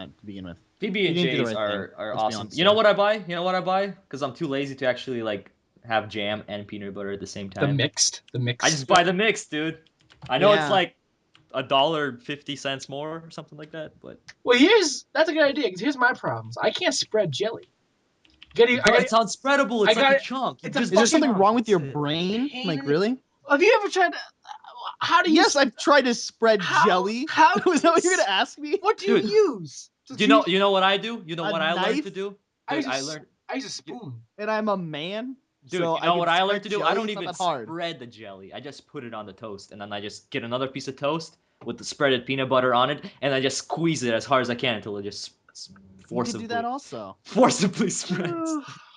to begin with. PB and You didn't do the J's right thing. are Let's be awesome. honest You know here. what I buy? You know what I buy? Because I'm too lazy to actually like have jam and peanut butter at the same The time. mixed. I just buy the mix, dude. I know it's Yeah. like $1.50 more or something like that, but Well, that's a good idea. Because here's my problems. I can't spread jelly. it's unspreadable. It's like a chunk. It's a Is there something fucking wrong with your That's it. brain? pain Like in- really? Have you ever tried to? How do you? Yes, I've tried to spread jelly. How do Was that what you you're gonna ask me? What do you Dude, use? You know what I do? You know A what I learned knife? to do? I Dude, use, I learned. I use a spoon. And I'm a man. Dude, so you know I what can I spread learned to do? I jelly? don't It's not even that hard. spread the jelly. I just put it on the toast, and then I just get another piece of toast with the spreaded peanut butter on it, and I just squeeze it as hard as I can until it just You forcibly, can do that also. forcibly spreads.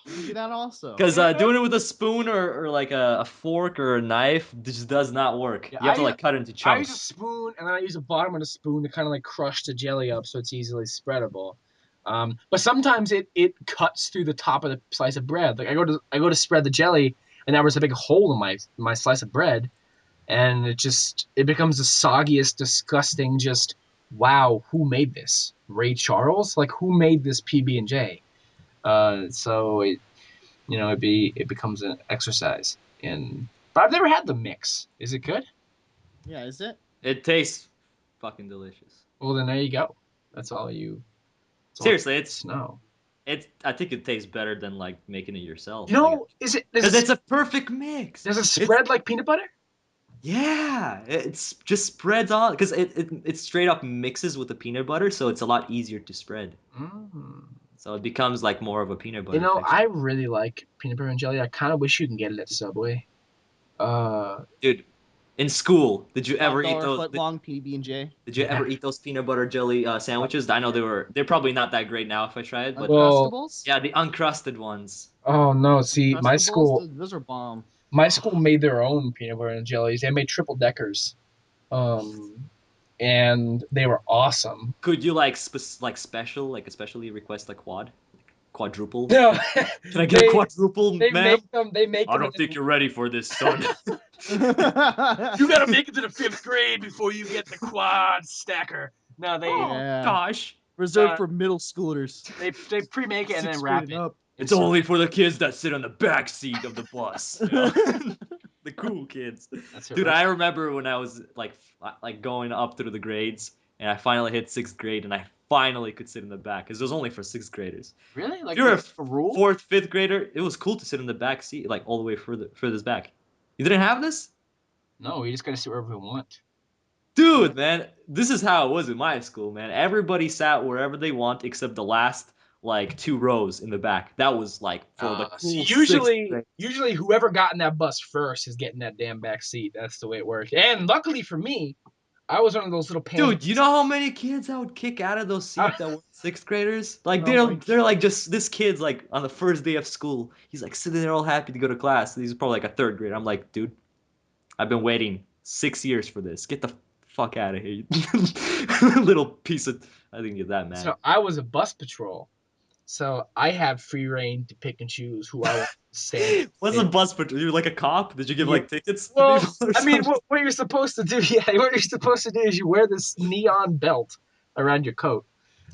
You can do that also. Because doing it with a spoon or like a fork or a knife just does not work. Yeah, You have to like cut it into I use a chunks. spoon, and then I use the bottom of the spoon to kind of like crush the jelly up so it's easily spreadable. But sometimes it cuts through the top of the slice of bread. Like I go to spread the jelly, and there was a big hole in my slice of bread, and it becomes the soggiest, disgusting. Just wow, who made this? Ray Charles? Like who made this PB and J? So it becomes an exercise in. But I've never had the mix. Is it good? Yeah, is it? It tastes fucking delicious. Well, then there you go. That's all you. Seriously, it's no. I think it tastes better than like making it yourself. You know, because it's a perfect mix. Does it spread like peanut butter? Yeah, it's just spreads on because it straight up mixes with the peanut butter, so it's a lot easier to spread. So it becomes like more of a peanut butter. You know, texture. I really like peanut butter and jelly. I kind of wish you can get it at Subway. Dude, in school, did you ever eat $5 those? foot long PB&J. Did you ever eat those peanut butter jelly sandwiches? I know they're probably not that great now if I try it, but Uncrustables? yeah, the uncrusted ones. Oh no! See, my Uncrustables? school, Those are bomb. my school made their own peanut butter and jellies. They made triple deckers, and they were awesome. Could you like especially request a quadruple? No, Can I get a quadruple, they ma'am? make I them. don't think you're ready for this, son. You gotta make it to the 5th grade before you get the quad stacker. No, they. Yeah. Gosh. Reserved for middle schoolers. They pre-make it and then wrap it. It's only for the kids that sit on the back seat of the bus. You know? The cool kids. Dude, I remember when I was like going up through the grades, and I finally hit 6th grade, and I finally could sit in the back because it was only for 6th graders. Really? Like you're a rule? 4th, 5th grader. It was cool to sit in the back seat, like all the way furthest back. You didn't have this? No, we just gotta sit wherever we want. Dude, man, this is how it was in my school, man. Everybody sat wherever they want except the last like 2 rows in the back. That was like for the cool usually whoever got in that bus first is getting that damn back seat. That's the way it worked. And luckily for me, I was one of those little panics. Dude, you know how many kids I would kick out of those seats that were 6th graders? Like they're like just this kid's like on the first day of school. He's like sitting there all happy to go to class. He's probably like a 3rd grader. I'm like, dude, I've been waiting 6 years for this. Get the fuck out of here, you little piece of. I didn't get that mad. So I was a bus patrol, so I had free reign to pick and choose who I want to stand. What's a bus patrol? You're like a cop? Did you give like tickets? Well, to people I mean, what you're supposed to do, what you're supposed to do is you wear this neon belt around your coat,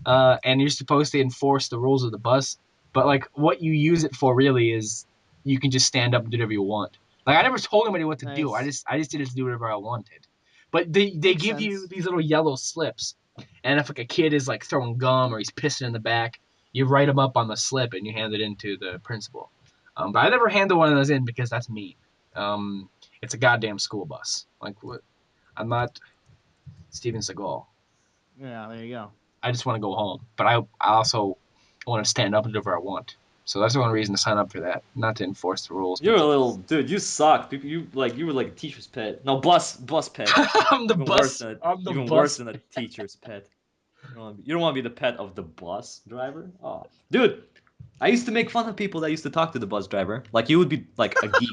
and you're supposed to enforce the rules of the bus. But like, what you use it for really is you can just stand up and do whatever you want. Like I never told anybody what to do. I just did it to do whatever I wanted. But they give you these little yellow slips, and if like a kid is like throwing gum or he's pissing in the back, you write them up on the slip and you hand it in to the principal. But I never handed one of those in because that's mean. It's a goddamn school bus. Like what? I'm not Steven Seagal. Yeah, there you go. I just want to go home, but I also want to stand up and do whatever I want. So that's the only reason to sign up for that, not to enforce the rules. You're a little dude. You suck. You were like a teacher's pet. No, bus pet. I'm the even bus. Even worse than a teacher's pet. You don't want to be the pet of the bus driver. Oh, dude, I used to make fun of people that used to talk to the bus driver. Like you would be like a geek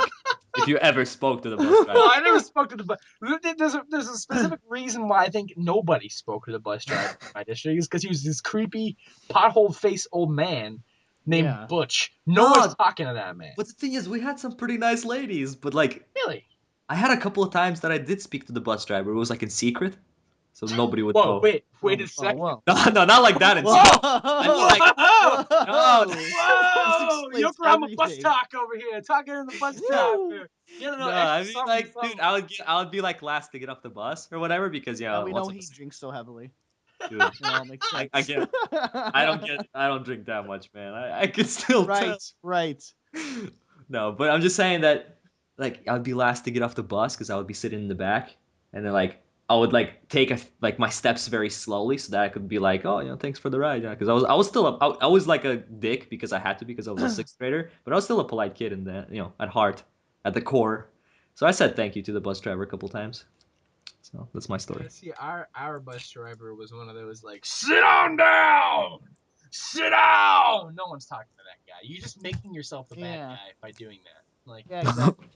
if you ever spoke to the bus driver. No, I never spoke to the bus. There's a specific reason why I think nobody spoke to the bus driver in my district is because he was this creepy pothole face old man named Butch. No one's talking to that man. But the thing is, we had some pretty nice ladies. But like, really, I had a couple of times that I did speak to the bus driver. It was like in secret. so nobody would Whoa, know. wait a Oh, second. whoa. No, not like that. Whoa. I mean, like, Whoa! no. Whoa! This Yokohama explains bus everything. talk over here. Talking in the bus Woo! traffic. Get a No, little I extra mean, something, like, something. dude, I would be like last to get off the bus or whatever because Now we know once he drinks so heavily. dude, It all makes sense. I don't drink that much, man. I could still tell. Right. No, but I'm just saying that, like, I'd be last to get off the bus because I would be sitting in the back, and then like I would like take my steps very slowly so that I could be like, oh, thanks for the ride, because I was still I was like a dick because I had to because I was a sixth grader, but I was still a polite kid in that, at heart, at the core. So I said thank you to the bus driver a couple times. So that's my story. See, our bus driver was one of those like, sit on down, sit down. No one's talking to that guy. You're just making yourself the bad guy by doing that. Like, Yeah, exactly.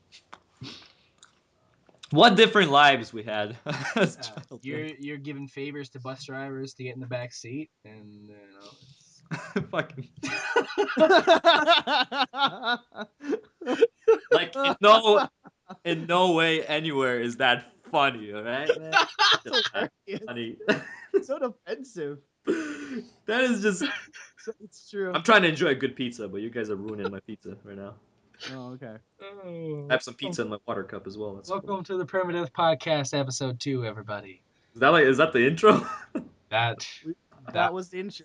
What different lives we had as children. you're giving favors to bus drivers to get in the back seat, and it's... Fucking like in no way anywhere is that funny, all right, man? Just not funny. So defensive. That is just. It's true. I'm trying to enjoy a good pizza, but you guys are ruining my pizza right now. Oh, okay. I have some pizza in my water cup as well. That's Welcome cool. to the Permadeath podcast, episode 2, everybody. Is that the intro? That was the intro.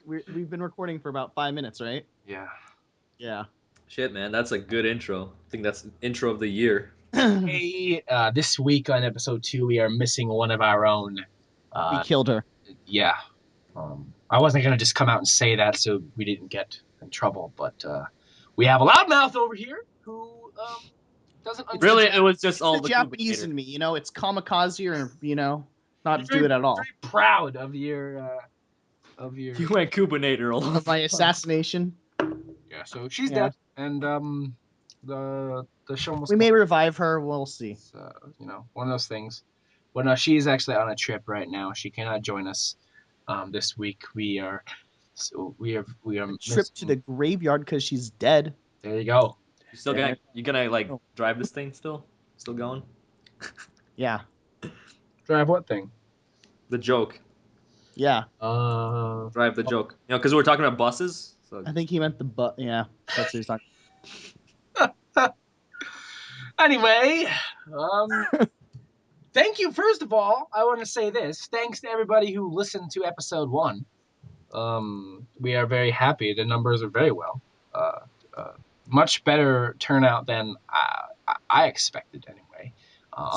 We've been recording for about 5 minutes, right? Yeah. Yeah. Shit, man, that's a good intro. I think that's the intro of the year. Hey, this week on episode 2, we are missing one of our own. We killed her. Yeah. I wasn't gonna just come out and say that so we didn't get in trouble, but we have a loudmouth over here who doesn't Really, understand. it was just all The the Japanese Kubator. in me, it's kamikaze or not Very- do it at all. Very proud of your You went Kubanator all Of my assassination. yeah. So she's Yeah. dead, and the show must. We may revive her. We'll see. It's, one of those things. Well, no, she is actually on a trip right now. She cannot join us this week. We are Trip to the graveyard because she's dead. There you go. You gonna like drive this thing still going? Yeah. Drive what thing? The joke. Yeah. Drive the joke. Because we're talking about buses. So. I think he meant the butt. Yeah. That's what he's talking. Anyway, thank you. First of all, I want to say this. Thanks to everybody who listened to episode 1. We are very happy. The numbers are very well. Much better turnout than I expected anyway.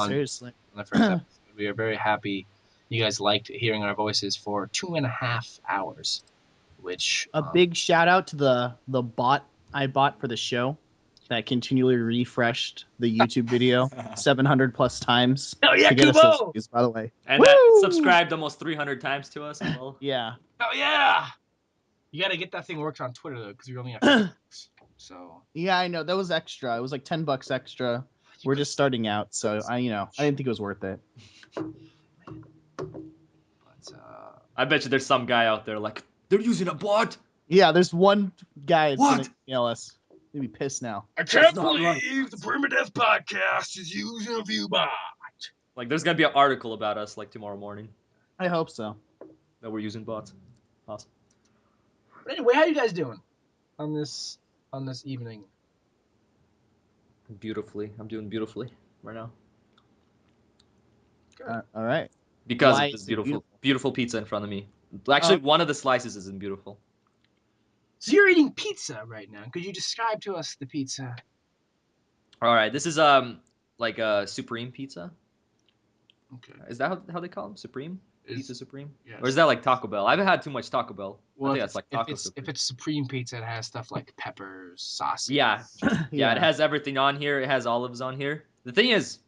Seriously. On the first episode. We are very happy you guys liked hearing our voices for 2.5 hours, which a big shout out to the bot I bought for the show that continually refreshed the YouTube video 700 plus times. Oh yeah, to get us Kubo! those views, by the way. And that subscribed almost 300 times to us as well. Yeah. Oh yeah. You gotta get that thing worked on Twitter though, because we only have 50 bucks. So yeah, I know that was extra. It was like $10 extra. We're just starting out, so I didn't think it was worth it. But I bet you there's some guy out there like they're using a bot. Yeah, there's one guy that's What? gonna email us. He'd be pissed now. I can't believe the Permadeath podcast is using a view bot. Like there's gonna be an article about us like tomorrow morning I hope so. that we're using bots. Awesome. But anyway, how you guys doing on this evening? Beautifully. I'm doing beautifully right now. All right. Because Why of this is it beautiful pizza in front of me. Actually, one of the slices isn't beautiful. So you're eating pizza right now. Could you describe to us the pizza? All right, this is like a supreme pizza. Okay. Is that how they call them? Supreme? Pizza Supreme? Yes. Or is that like Taco Bell? I haven't had too much Taco Bell. Well, I think that's like Taco if Supreme. it's Supreme pizza, it has stuff like peppers, sausage. Yeah. Yeah, it has everything on here. It has olives on here. The thing is,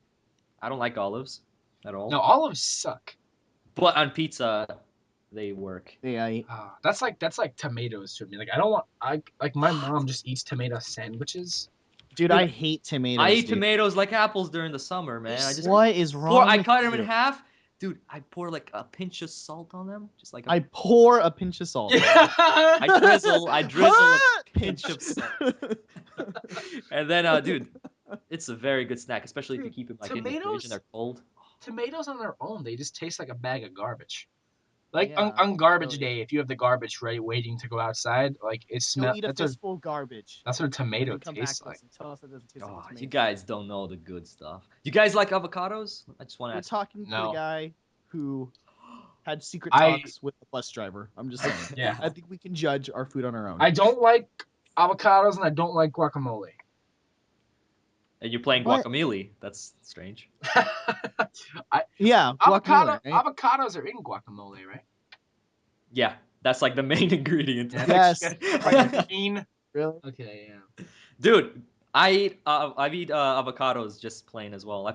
I don't like olives at all. No, olives suck. But on pizza, they work. Yeah. That's like tomatoes to me. Like my mom just eats tomato sandwiches. Dude, I hate tomatoes. I eat tomatoes like apples during the summer, man. What is wrong? I cut them in half. Dude, I pour like a pinch of salt on them, just like I pour a pinch of salt. I drizzle a pinch of salt, and then, dude, it's a very good snack, especially if you keep it like in the fridge and they're cold. tomatoes on their own, they just taste like a bag of garbage. Like Yeah, on garbage really. day, if you have the garbage ready waiting to go outside, like it Go smells. eat a fistful of garbage That's what a tomato and come back tastes to like. us and tell us that it doesn't taste like a Oh, tomato. you guys don't know the good stuff. You guys like avocados? I just want to We're ask. talking to the No. guy who had secret I talks with the bus driver. I'm just saying. yeah. I think we can judge our food on our own. I don't like avocados and I don't like guacamole. And you're playing What? Guacamelee. That's strange. Yeah, guacamole, right? Avocados are in guacamole, right? Yeah, that's like the main ingredient. Yeah. Yes. Like green. Really? Okay, yeah. Dude, I eat avocados just plain as well.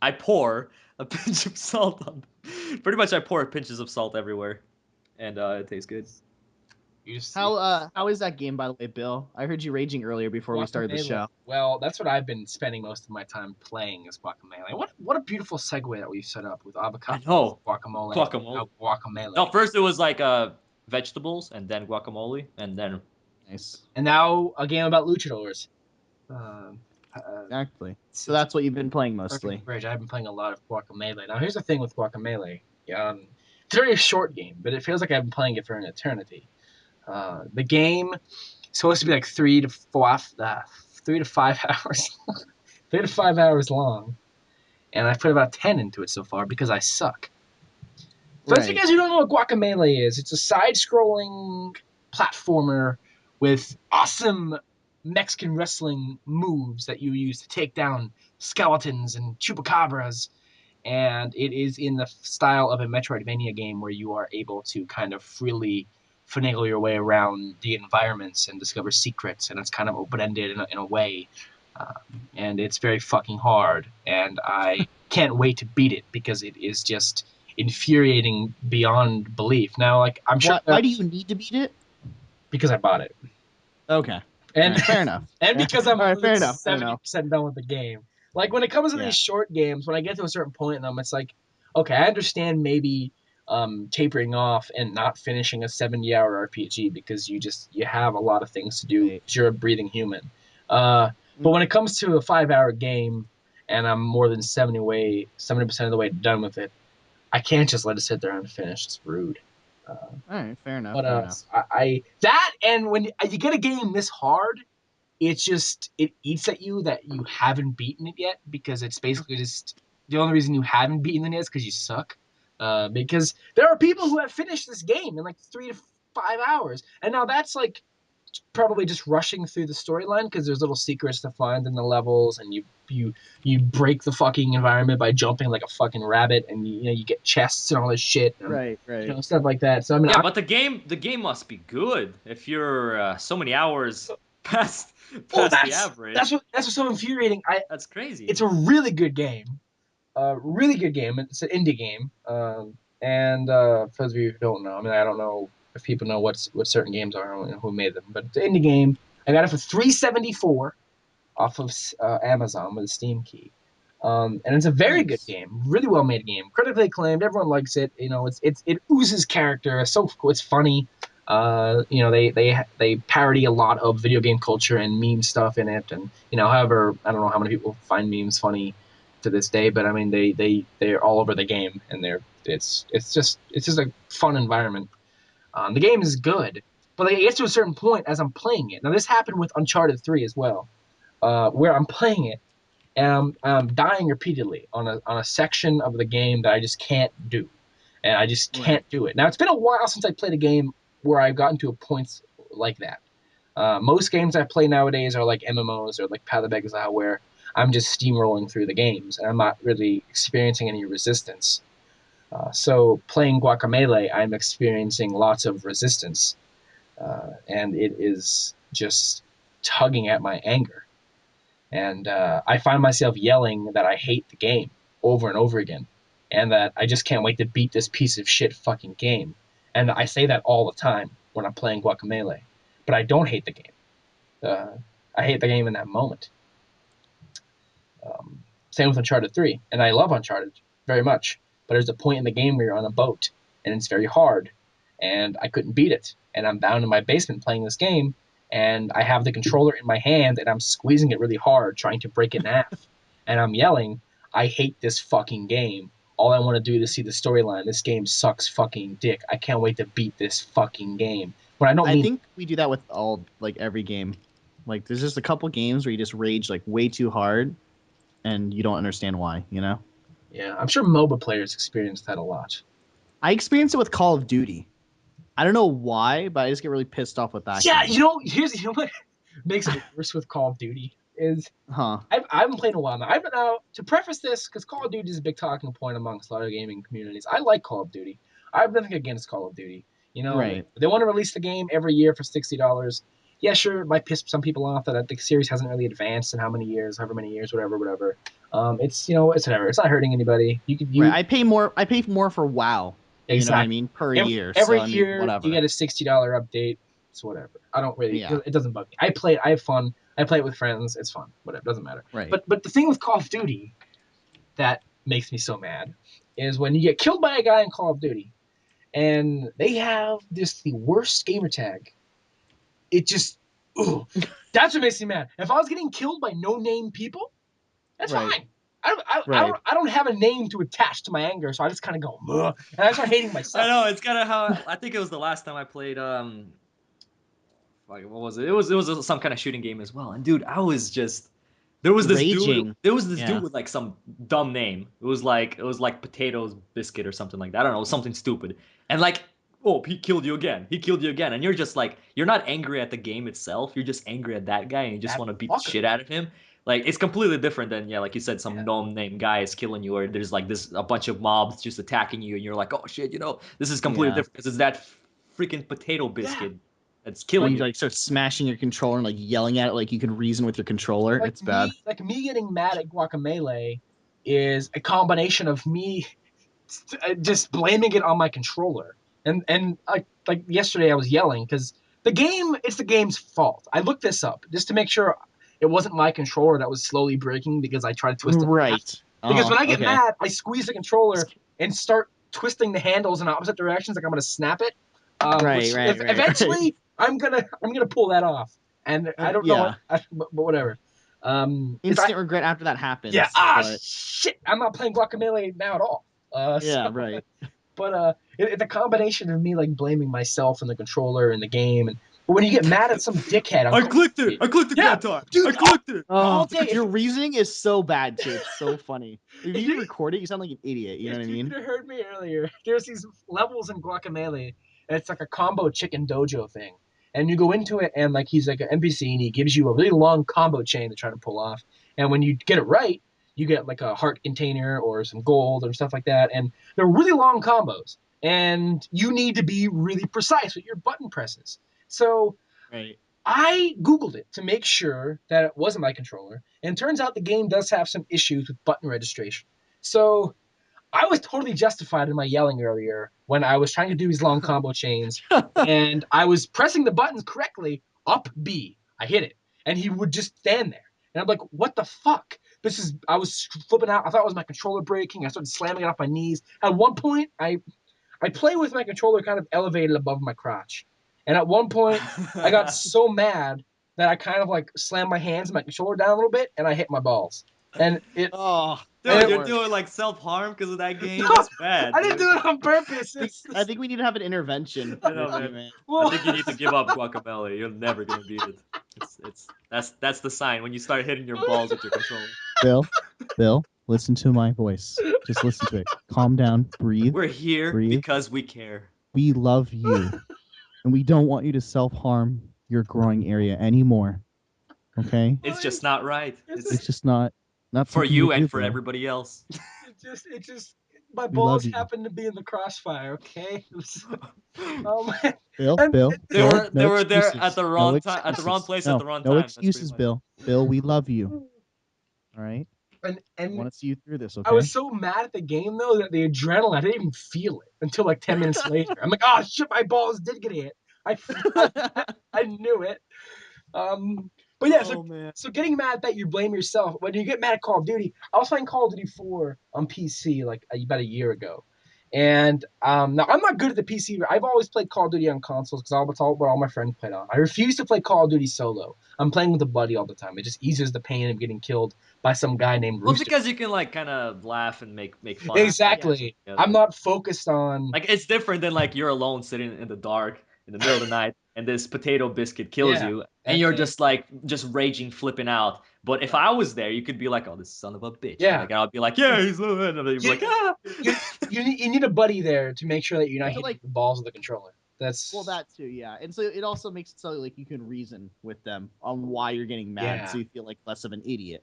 I pour a pinch of salt on them. Pretty much I pour pinches of salt everywhere, and it tastes good. You just How is that game, by the way, Bill? I heard you raging earlier before we started the Guacamelee. show. Well, that's what I've been spending most of my time playing is Guacamelee. What a beautiful segue that we've set up with I avocado, know. guacamole, Guacamole. now Guacamelee. No, first it was like vegetables, and then guacamole, and then Nice. And now a game about luchadors. Um, Exactly. So that's what you've been playing mostly. perfect bridge. I've been playing a lot of Guacamelee. Now here's the thing with Guacamelee. It's a very short game, but it feels like I've been playing it for an eternity. The game is supposed to be like 3 to 5 hours, 3 to 5 hours long, and I've put about 10 into it so far because I suck. For those of you Right. guys who don't know what Guacamelee is, it's a side-scrolling platformer with awesome Mexican wrestling moves that you use to take down skeletons and chupacabras. And it is in the style of a Metroidvania game where you are able to kind of freely finagle your way around the environments and discover secrets, and it's kind of open-ended in a way. And it's very fucking hard, and I can't wait to beat it because it is just infuriating beyond belief. Now, like I'm sure Why do you need to beat it? because I bought it, Okay. and Alright, fair enough. and because I'm All right, more fair than enough. Fair enough. 70% done with the game. Like when it comes to Yeah. these short games, when I get to a certain point in them, it's like, okay, I understand maybe tapering off and not finishing a 70-hour RPG because you have a lot of things to do. Right. You're a breathing human. But when it comes to a 5-hour game and I'm more than 70% of the way done with it, I can't just let it sit there unfinished. It's rude. All right, fair enough. What Fair else? enough. I that and when you get a game this hard, it's just it eats at you that you haven't beaten it yet because it's basically just the only reason you haven't beaten it is because you suck. Because there are people who have finished this game in like 3 to 5 hours, and now that's like probably just rushing through the storyline because there's little secrets to find in the levels, and you break the fucking environment by jumping like a fucking rabbit, and you get chests and all this shit, and, Right. stuff like that. So I mean, Yeah, but the game must be good if you're so many hours past well, the average. that's what's so infuriating. That's crazy. It's a really good game. Really good game. It's an indie game. And for those of you who don't know, I mean, I don't know if people know what certain games are and who made them, but it's an indie game. I got it for $3.74 off of Amazon with a Steam key. And it's a very good Nice. game, really well made game, critically acclaimed. Everyone likes it. It oozes character. It's so cool. It's funny. They parody a lot of video game culture and meme stuff in it. And however, I don't know how many people find memes funny to this day, but I mean, they're all over the game, and it's just a fun environment. The game is good, but it gets to a certain point as I'm playing it. Now, this happened with Uncharted 3 as well, where I'm playing it and I'm dying repeatedly on a section of the game that I just can't do, and I just can't do it. Now, it's been a while since I played a game where I've gotten to a point like that. Most games I play nowadays are like MMOs or like Path of Exile, where I'm just steamrolling through the games and I'm not really experiencing any resistance. So playing Guacamelee, I'm experiencing lots of resistance, and it is just tugging at my anger. And I find myself yelling that I hate the game over and over again, and that I just can't wait to beat this piece of shit fucking game. And I say that all the time when I'm playing Guacamelee, but I don't hate the game. I hate the game in that moment. Same with Uncharted 3, and I love Uncharted very much, but there's a point in the game where you're on a boat, and it's very hard, and I couldn't beat it, and I'm down in my basement playing this game, and I have the controller in my hand, and I'm squeezing it really hard, trying to break it in half, and I'm yelling, I hate this fucking game. All I want to do is see the storyline. This game sucks fucking dick. I can't wait to beat this fucking game. But I don't I mean think we do that with all like every game. Like there's just a couple games where you just rage like way too hard, and you don't understand why. You know. yeah, I'm sure MOBA players experience that a lot. I experienced it with Call of Duty. I don't know why, but I just get really pissed off with that Yeah, game. you know what makes it worse with Call of Duty is Huh? I haven't played in a while now. I've been out to preface this because Call of Duty is a big talking point amongst a lot of gaming communities. I like Call of Duty. I've nothing against Call of Duty. You know, Right. they want to release the game every year for $60. Yeah, sure, it might piss some people off that the series hasn't really advanced in how many years, however many years, whatever. It's it's whatever. It's not hurting anybody. Right. I pay more. I pay more for WoW. You know what I exactly mean per every, year. So every I mean, year you whatever. get a $60 update. It's whatever. I don't really. Yeah. It doesn't bug me. I play it. I have fun. I play it with friends. It's fun. Whatever. Doesn't matter. Right. But the thing with Call of Duty that makes me so mad is when you get killed by a guy in Call of Duty and they have the worst gamer tag. It just, ooh, that's what makes me mad. If I was getting killed by no name people, that's Right. fine. Right. I don't have a name to attach to my anger, so I just kind of go, ugh, and I start hating myself. I know it's kind of how I think it was the last time I played. Like what was it? It was some kind of shooting game as well. And dude, I was just there was this dude. Raging. There was this Yeah. dude with like some dumb name. It was like potatoes biscuit or something like that. I don't know, something stupid. And like, oh, he killed you again. He killed you again. And you're just like, you're not angry at the game itself. You're just angry at that guy, and you just That want to beat the fucker. shit out of him. Like it's completely different than, yeah, like you said, some Yeah. known-name guy is killing you, or there's like a bunch of mobs just attacking you, and you're like, oh shit, this is completely Yeah. different because it's that freaking potato biscuit that's When killing you you. like start smashing your controller and like yelling at it like you can reason with your controller, it's bad. Me getting mad at Guacamelee is a combination of me just blaming it on my controller. And like yesterday, I was yelling because it's the game's fault. I looked this up just to make sure it wasn't my controller that was slowly breaking because I tried to twist it. Right. Because when I get Okay. mad, I squeeze the controller and start twisting the handles in opposite directions, like I'm gonna snap it. Right. Eventually, I'm gonna pull that off, and I don't know Yeah. what, but whatever. If I Instant regret after that happens. yeah, but, shit, I'm not playing Guacamelee now at all. yeah. Right. But it's a combination of me like blaming myself and the controller and the game, but when you get mad at some dickhead, I clicked it. I clicked it Yeah, that time. dude, I clicked it. all day. Your reasoning is so bad too. It's so funny. If If you you- record it, you sound like an idiot. You know what I If mean? you could have heard me earlier, there's these levels in Guacamelee, and it's like a combo chicken dojo thing. And you go into it, and like he's like an NPC, and he gives you a really long combo chain to try to pull off. And when you get it right, you get like a heart container or some gold or stuff like that. And they're really long combos, and you need to be really precise with your button presses. So Right. I Googled it to make sure that it wasn't my controller, and it turns out the game does have some issues with button registration. So I was totally justified in my yelling earlier when I was trying to do these long combo chains, and I was pressing the buttons correctly, up B. I hit it, and he would just stand there. And I'm like, what the fuck? I was flipping out. I thought it was my controller breaking. I started slamming it off my knees. At one point, I play with my controller kind of elevated above my crotch. And at one point, I got so mad that I kind of like slammed my hands and my controller down a little bit, and I hit my balls. And it Oh, Dude, you're worse. doing like self-harm because of that game? No, That's bad. I didn't dude. do it on purpose. I think we need to have an intervention. I know, with you, man. Well, I think you need to give up Guacamole. You're never gonna beat it. That's the sign when you start hitting your balls with your controller. Bill, listen to my voice. Just listen to it. Calm down. Breathe. We're here Breathe. because we care. We love you, and we don't want you to self-harm your growing area anymore. Okay? It's just not right. It's just not for something you to and do, for Bill. everybody else. it just my We love balls you. happened to be in the crossfire. Okay. Bill, And- Bill, They Bill, were no there excuses. at the No wrong time, at the wrong excuses. place No, at the wrong no time. That's pretty excuses, much it. Bill. Bill, we love you. All right? I and want to see you through this, okay? I was so mad at the game though that the adrenaline I didn't even feel it until like 10 minutes later. I'm like, oh shit, my balls did get hit. I knew it. But yeah, man. so getting mad that you blame yourself when you get mad at Call of Duty. I was playing Call of Duty 4 on PC like about a year ago, And now I'm not good at the PC. I've always played Call of Duty on consoles because that's all what all my friends played on. I refuse to play Call of Duty solo. I'm playing with a buddy all the time. It just eases the pain of getting killed by some guy named Well, it's Rooster. because you can like kind of laugh and make fun. Exactly. Yeah. I'm not focused on Like it's different than like you're alone sitting in the dark in the middle of the night and this potato biscuit kills Yeah, you and that's you're it. just like just raging, flipping out. But if I was there, you could be like, "Oh, this son of a bitch!" Yeah. Like I'll be like, "Yeah, he's," and I'll be like, "Ah." You need a buddy there to make sure that you're not So, hitting like- the balls of the controller. That's Well, that too, yeah. And so it also makes it so like you can reason with them on why you're getting mad, Yeah. so you feel like less of an idiot.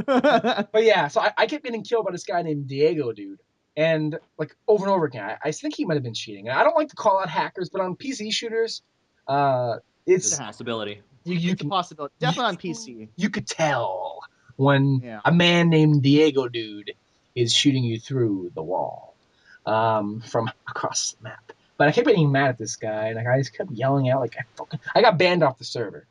But yeah, so I kept getting killed by this guy named Diego, dude. And like over and over again, I think he might have been cheating. I don't like to call out hackers, but on PC shooters, It's it's a possibility. you It's a can possibility. Definitely on PC. you could tell when Yeah. a man named Diego, dude, is shooting you through the wall from across the map. But I kept getting mad at this guy, and I just kept yelling out like I got banned off the server.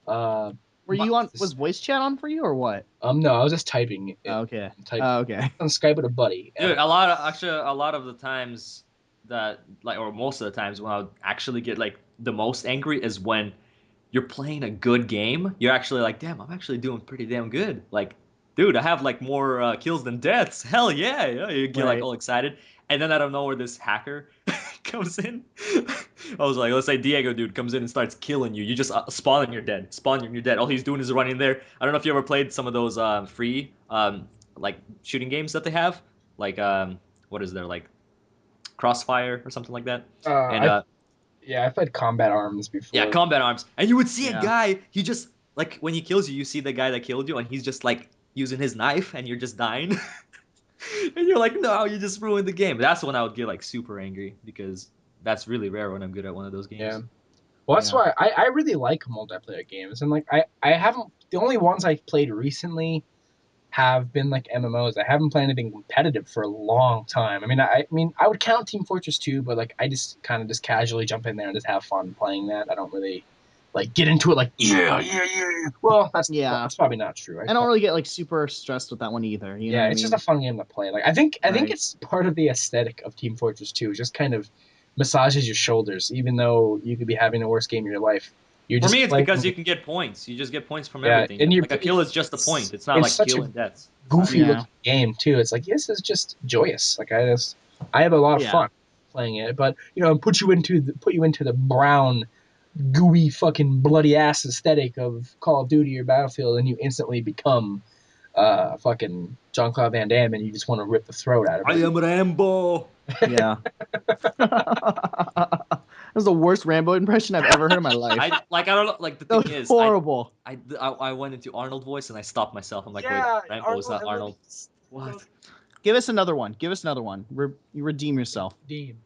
Were you on? Was voice chat on for you or what? No, I was just typing. Okay. Typing Okay. on Skype with a buddy. Dude, a lot of the times that like, or most of the times when I would actually get like the most angry is when you're playing a good game. You're actually like, damn, I'm actually doing pretty damn good. Like, dude, I have like more kills than deaths. Hell yeah, yeah. You get like Right. all excited, and then out of nowhere, this hacker comes in. I was like, let's say Diego dude comes in and starts killing you. You just spawn and you're dead. Spawn and you're dead. All he's doing is running there. I don't know if you ever played some of those free like shooting games that they have, like what is there like Crossfire or something like that. And Yeah, I played Combat Arms before. yeah, combat arms. And you would see a Yeah. guy, he just like when he kills you, you see the guy that killed you and he's just like using his knife and you're just dying. And you're like, no, you just ruined the game. That's when I would get like super angry because that's really rare when I'm good at one of those games. Yeah. Well, that's why I really like multiplayer games, and like I haven't the only ones I've played recently have been like MMOs. I haven't played anything competitive for a long time. I mean I would count Team Fortress 2, but like I just kind of just casually jump in there and just have fun playing that. I don't really like get into it like yeah. Well, that's probably not true. I don't really get like super stressed with that one either. You know yeah, what it's I mean? just a fun game to play. Like I think Right. it's part of the aesthetic of Team Fortress 2. Just kind of massages your shoulders, even though you could be having the worst game of your life. You're For just me, it's playing, because you can get points. You just get points from Yeah, everything. and Like a kill is just a point. It's not it's like such kill a and deaths. goofy Yeah. looking game too. It's like this is just joyous. Like I have a lot of Yeah. fun playing it. But put you into the brown, gooey, fucking bloody ass aesthetic of Call of Duty or Battlefield, and you instantly become fucking Jean-Claude Van Damme, and you just want to rip the throat out of I it. am Rambo. Yeah. That was the worst Rambo impression I've ever heard in my life. I don't know. Like the That thing was is, horrible. I went into Arnold voice and I stopped myself. I'm like, Yeah, wait, Rambo is not Arnold. What? Give us another one. Give us another one. You redeem yourself. Dean.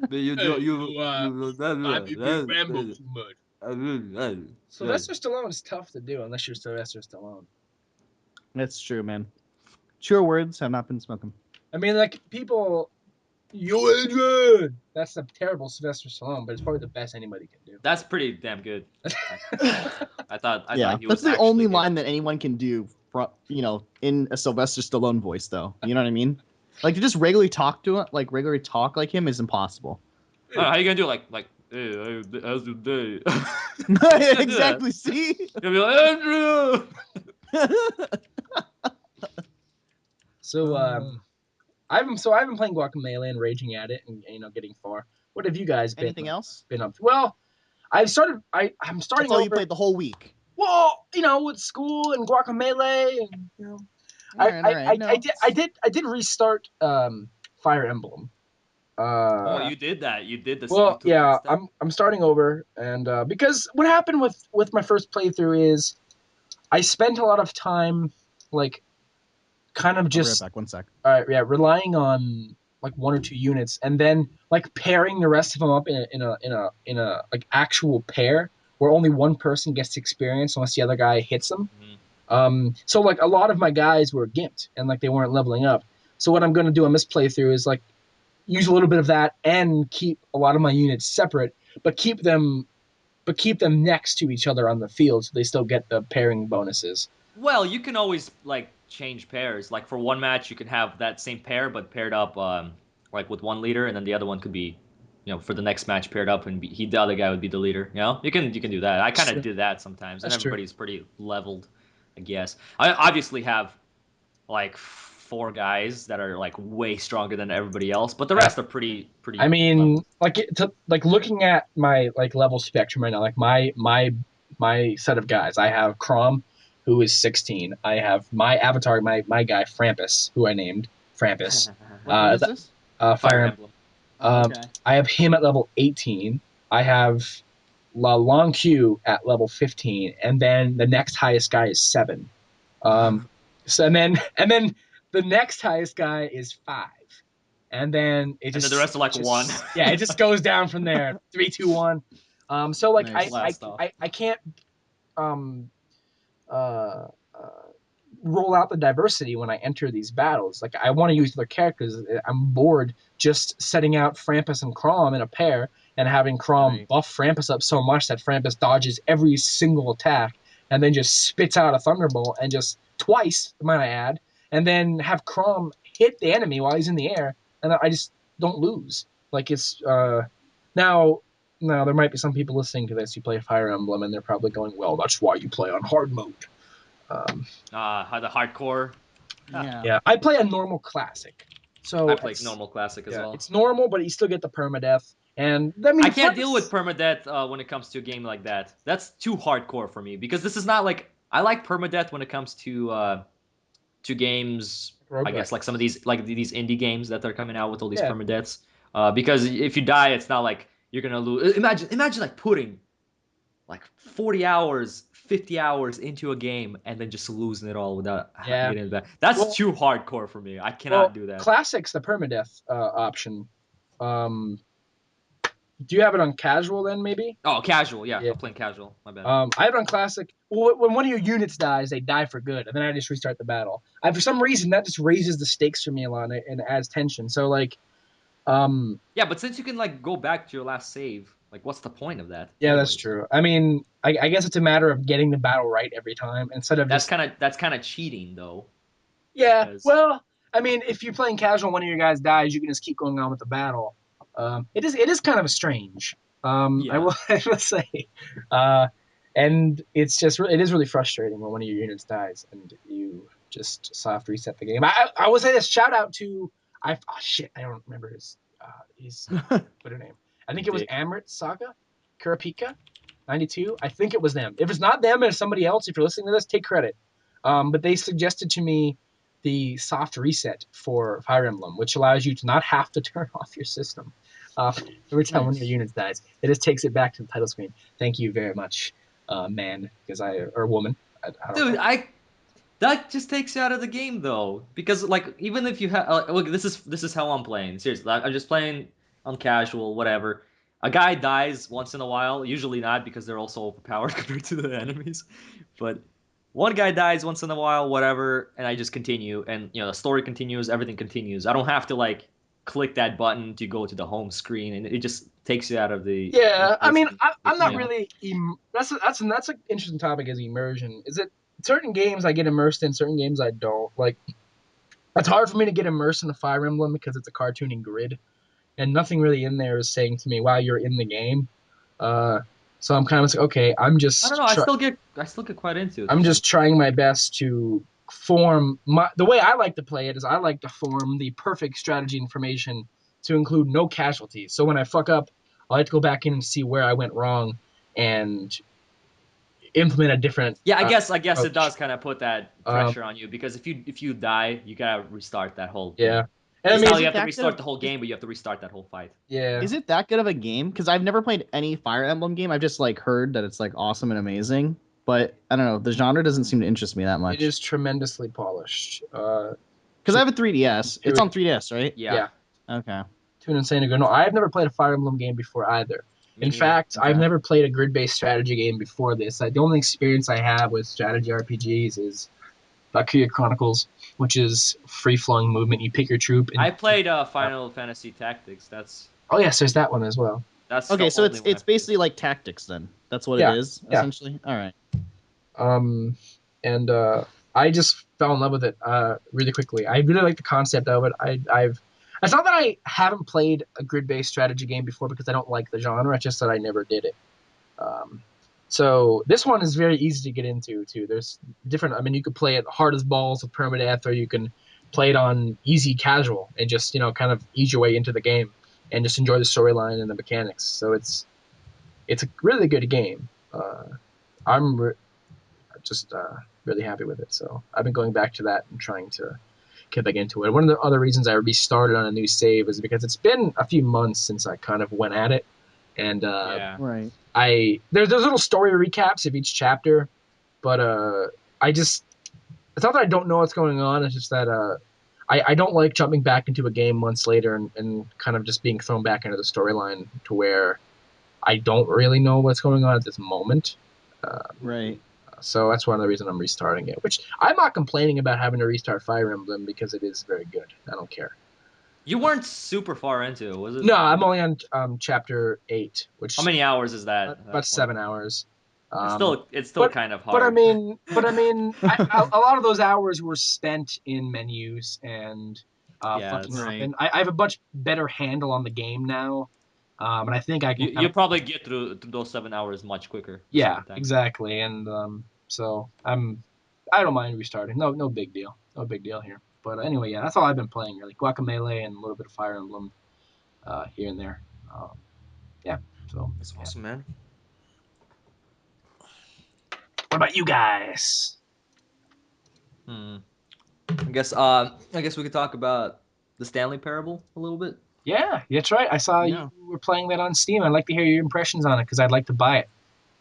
You Sylvester Stallone is tough to do unless you're Sylvester Stallone. That's true, man. True words have not been spoken. I mean, like people, you Adrian. That's a terrible Sylvester Stallone, but it's probably the best anybody can do. That's pretty damn good. I thought he That's was the actually only good. line that anyone can do, in a Sylvester Stallone voice, though. You know what I mean? Like to just regularly talk like him is impossible. How are you gonna do it? Like hey, how's your day? Exactly. See? You'll be like, Andrew. So I've been playing Guacamelee and raging at it and getting far. What have you guys been? Anything else? Been up to? Well, I'm starting That's all you over. played the whole week. Well, with school and Guacamelee and All right. No. I did restart Fire Emblem. Oh, you did that. You did this. Well, you took yeah, that step. I'm starting over, and because what happened with my first playthrough is I spent a lot of time like kind of I'll be right just back. 1 sec. relying on like one or two units, and then like pairing the rest of them up in a like actual pair where only one person gets to experience unless the other guy hits them. So like a lot of my guys were gimped and like they weren't leveling up. So what I'm going to do on this playthrough is like use a little bit of that and keep a lot of my units separate, but keep them next to each other on the field so they still get the pairing bonuses. Well, you can always like change pairs. Like for one match, you can have that same pair, but paired up like with one leader, and then the other one could be, for the next match paired up, and the other guy would be the leader. You can do that. I kind of did that sometimes, and That's true. everybody's pretty leveled, I guess. I obviously have like 4 guys that are like way stronger than everybody else, but the rest are pretty. I mean, leveled. like looking at my like level spectrum right now, like my set of guys, I have Crom, who is 16. I have my avatar, my guy Frampus, who I named Frampus. What is this? Fire Emblem. Okay. I have him at level 18. I have La Long Q at level 15, and then the next highest guy is 7. So and then the next highest guy is 5. And then And then the rest are like 1. Yeah, it just goes down from there. 3, 2, 1. So like Nice. Blast off. I can't um uh, uh roll out the diversity when I enter these battles. Like I want to use other characters. I'm bored just setting out Frampus and Crom in a pair and having Crom buff Frampus up so much that Frampus dodges every single attack and then just spits out a Thunderbolt and just twice, might I add, and then have Crom hit the enemy while he's in the air, and I just don't lose. Like it's now there might be some people listening to this who play Fire Emblem and they're probably going, well, that's why you play on hard mode. The hardcore. Yeah, I play a normal classic. So I play normal classic as well. It's normal, but you still get the permadeath. And I mean, I can't deal with permadeath when it comes to a game like that. That's too hardcore for me because this is not like I like permadeath when it comes to games. I guess like some of these these indie games that are coming out with all these permadeaths. Because if you die, it's not like you're gonna lose. Imagine like putting like 40 hours, 50 hours into a game and then just losing it all without getting it back. That's too hardcore for me. I cannot do that. Classic's the permadeath option. Do you have it on casual then, maybe? Oh, casual, yeah. I'm playing casual. My bad. I have it on classic. Well, when one of your units dies, they die for good, and then I just restart the battle. For some reason, that just raises the stakes for me a lot and adds tension. So, like, yeah, but since you can like go back to your last save, like, what's the point of that? Yeah, anyways. That's true. I mean, I guess it's a matter of getting the battle right every time instead of that's kind of cheating, though. Yeah. Because... Well, I mean, if you're playing casual, one of your guys dies, you can just keep going on with the battle. It is kind of strange. I will say, and it is really frustrating when one of your units dies and you just soft reset the game. I will say this: shout out to I don't remember his Twitter name. I think it was Amrit Saga, Kurapika, 92. I think it was them. If it's not them, it's somebody else. If you're listening to this, take credit. But they suggested to me the soft reset for Fire Emblem, which allows you to not have to turn off your system every time one of your units dies. It just takes it back to the title screen. Thank you very much, man, or woman. Dude, that just takes you out of the game though, because like even if you have look, this is how I'm playing. Seriously, I'm just playing on casual, whatever. A guy dies once in a while, usually not because they're also overpowered compared to the enemies, but one guy dies once in a while, whatever, and I just continue, and the story continues, everything continues. I don't have to like click that button to go to the home screen, and it just takes you out of the. Yeah, I mean, I'm not really. That's an interesting topic is immersion. Is it certain games I get immersed in, certain games I don't. Like, it's hard for me to get immersed in a Fire Emblem because it's a cartooning grid, and nothing really in there is saying to me, "Wow, you're in the game." So I'm kind of like, okay, I'm just. I don't know. I still get quite into it. I'm just trying my best to form the way I like to play it is I like to form the perfect strategy information to include no casualties. So when I fuck up, I like to go back in and see where I went wrong and implement a different. Yeah, I guess it does kind of put that pressure on you because if you die, you gotta restart that whole. Yeah. And I mean, you have to restart the whole game, but you have to restart that whole fight. Yeah. Is it that good of a game? Because I've never played any Fire Emblem game. I've just like heard that it's like awesome and amazing, but I don't know. The genre doesn't seem to interest me that much. It is tremendously polished. Because I have a 3DS. It's on 3DS, right? Yeah. Okay. Too insane to go. No, I've never played a Fire Emblem game before either. In fact, I've never played a grid-based strategy game before this. The only experience I have with strategy RPGs is Valkyria Chronicles, which is free-flowing movement. You pick your troop. I played Final Fantasy Tactics. Oh yes, there's that one as well. That's okay. So it's basically like tactics then. That's what it is essentially. All right. And I just fell in love with it really quickly. I really like the concept of it. I've it's not that I haven't played a grid-based strategy game before because I don't like the genre. It's just that I never did it. Um, so this one is very easy to get into too. There's different. I mean, you could play it hard as balls with permadeath, or you can play it on easy casual and just kind of ease your way into the game and just enjoy the storyline and the mechanics. So it's a really good game. I'm just really happy with it. So I've been going back to that and trying to get back into it. One of the other reasons I restarted on a new save is because it's been a few months since I kind of went at it, and Yeah. Right. there's little story recaps of each chapter, but I just it's not that I don't know what's going on. It's just that I don't like jumping back into a game months later and kind of just being thrown back into the storyline to where I don't really know what's going on at this moment. Right. So that's one of the reasons I'm restarting it. Which I'm not complaining about having to restart Fire Emblem because it is very good. I don't care. You weren't super far into it, was it? No, I'm only on chapter 8, which How many hours is that? at that about point? 7 hours. It's still But kind of but I hard. mean a lot of those hours were spent in menus and Yeah, fucking it's, up. Right. And I have a much better handle on the game now, and I think I can kind you of probably get through those 7 hours much quicker the yeah, second time. exactly. And so I don't mind restarting. No big deal. No big deal here. But anyway, yeah, that's all I've been playing really. Guacamelee and a little bit of Fire Emblem here and there. Yeah. So That's yeah. awesome, man. What about you guys? Hmm. I guess we could talk about the Stanley Parable a little bit. Yeah, that's right. I saw you Yeah. were playing that on Steam. I'd like to hear your impressions on it because I'd like to buy it.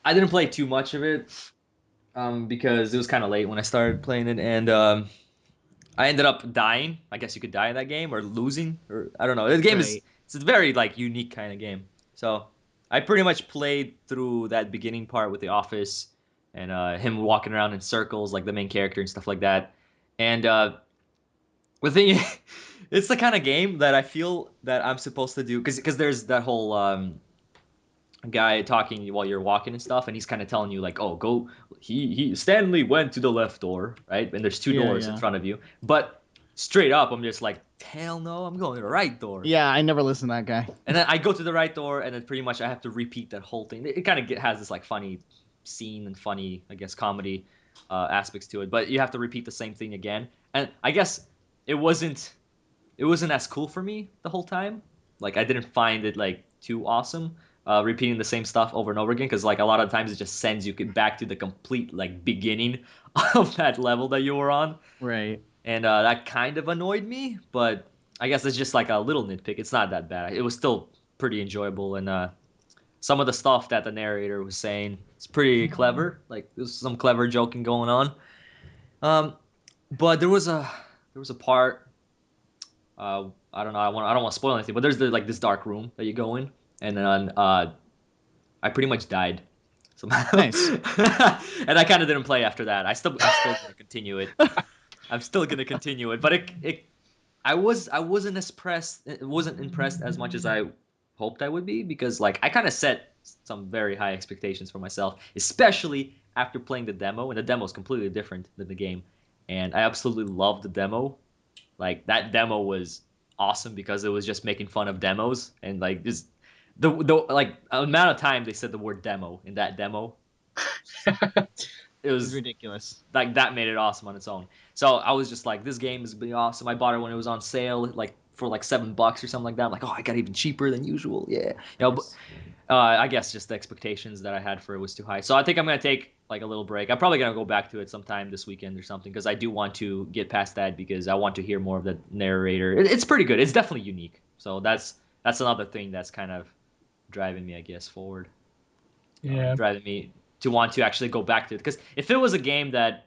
I didn't play too much of it because it was kind of late when I started playing it, and I ended up dying. I guess you could die in that game or losing, or I don't know. The game is Right. it's a very like unique kind of game. So I pretty much played through that beginning part with the office and him walking around in circles like the main character and stuff like that. And the thing, it's the kind of game that I feel that I'm supposed to do because there's that whole guy talking while you're walking and stuff, and he's kind of telling you like, oh, go. He Stanley went to the left door, right? And there's two Yeah. doors in Yeah. front of you, but straight up, I'm just like, hell no, I'm going to the right door. Yeah. I never listened to that guy. And then I go to the right door, and then pretty much I have to repeat that whole thing. It kind of has this like funny scene and funny, I guess, comedy aspects to it, but you have to repeat the same thing again. And I guess it wasn't it wasn't as cool for me the whole time. Like I didn't find it like too awesome repeating the same stuff over and over again because like a lot of times it just sends you back to the complete like beginning of that level that you were on, Right. and that kind of annoyed me. But I guess it's just like a little nitpick. It's not that bad. It was still pretty enjoyable, and some of the stuff that the narrator was saying is pretty clever. Like there's some clever joking going on. Um, but there was a part I don't know. I don't want to spoil anything, but there's like this dark room that you go in, and then I pretty much died somehow, Nice. and I kind of didn't play after that. I'm still gonna continue it. I'm still gonna continue it, but I wasn't impressed. It wasn't impressed as much as I hoped I would be because like I kind of set some very high expectations for myself, especially after playing the demo, and the demo is completely different than the game, and I absolutely loved the demo. Like that demo was awesome because it was just making fun of demos and like just the like amount of time they said the word demo in that demo. It It's was ridiculous. like that made it awesome on its own. So I was just like, this game is be awesome. I bought it when it was on sale, like for like $7 or something like that. I'm like, oh, I got even cheaper than usual. Yeah, but Nice. I guess just the expectations that I had for it was too high. So I think I'm gonna take like a little break. I'm probably gonna go back to it sometime this weekend or something because I do want to get past that because I want to hear more of the narrator. It's pretty good. It's definitely unique. So that's another thing that's kind of driving me, I guess, forward. Yeah. Driving me to want to actually go back to it because if it was a game that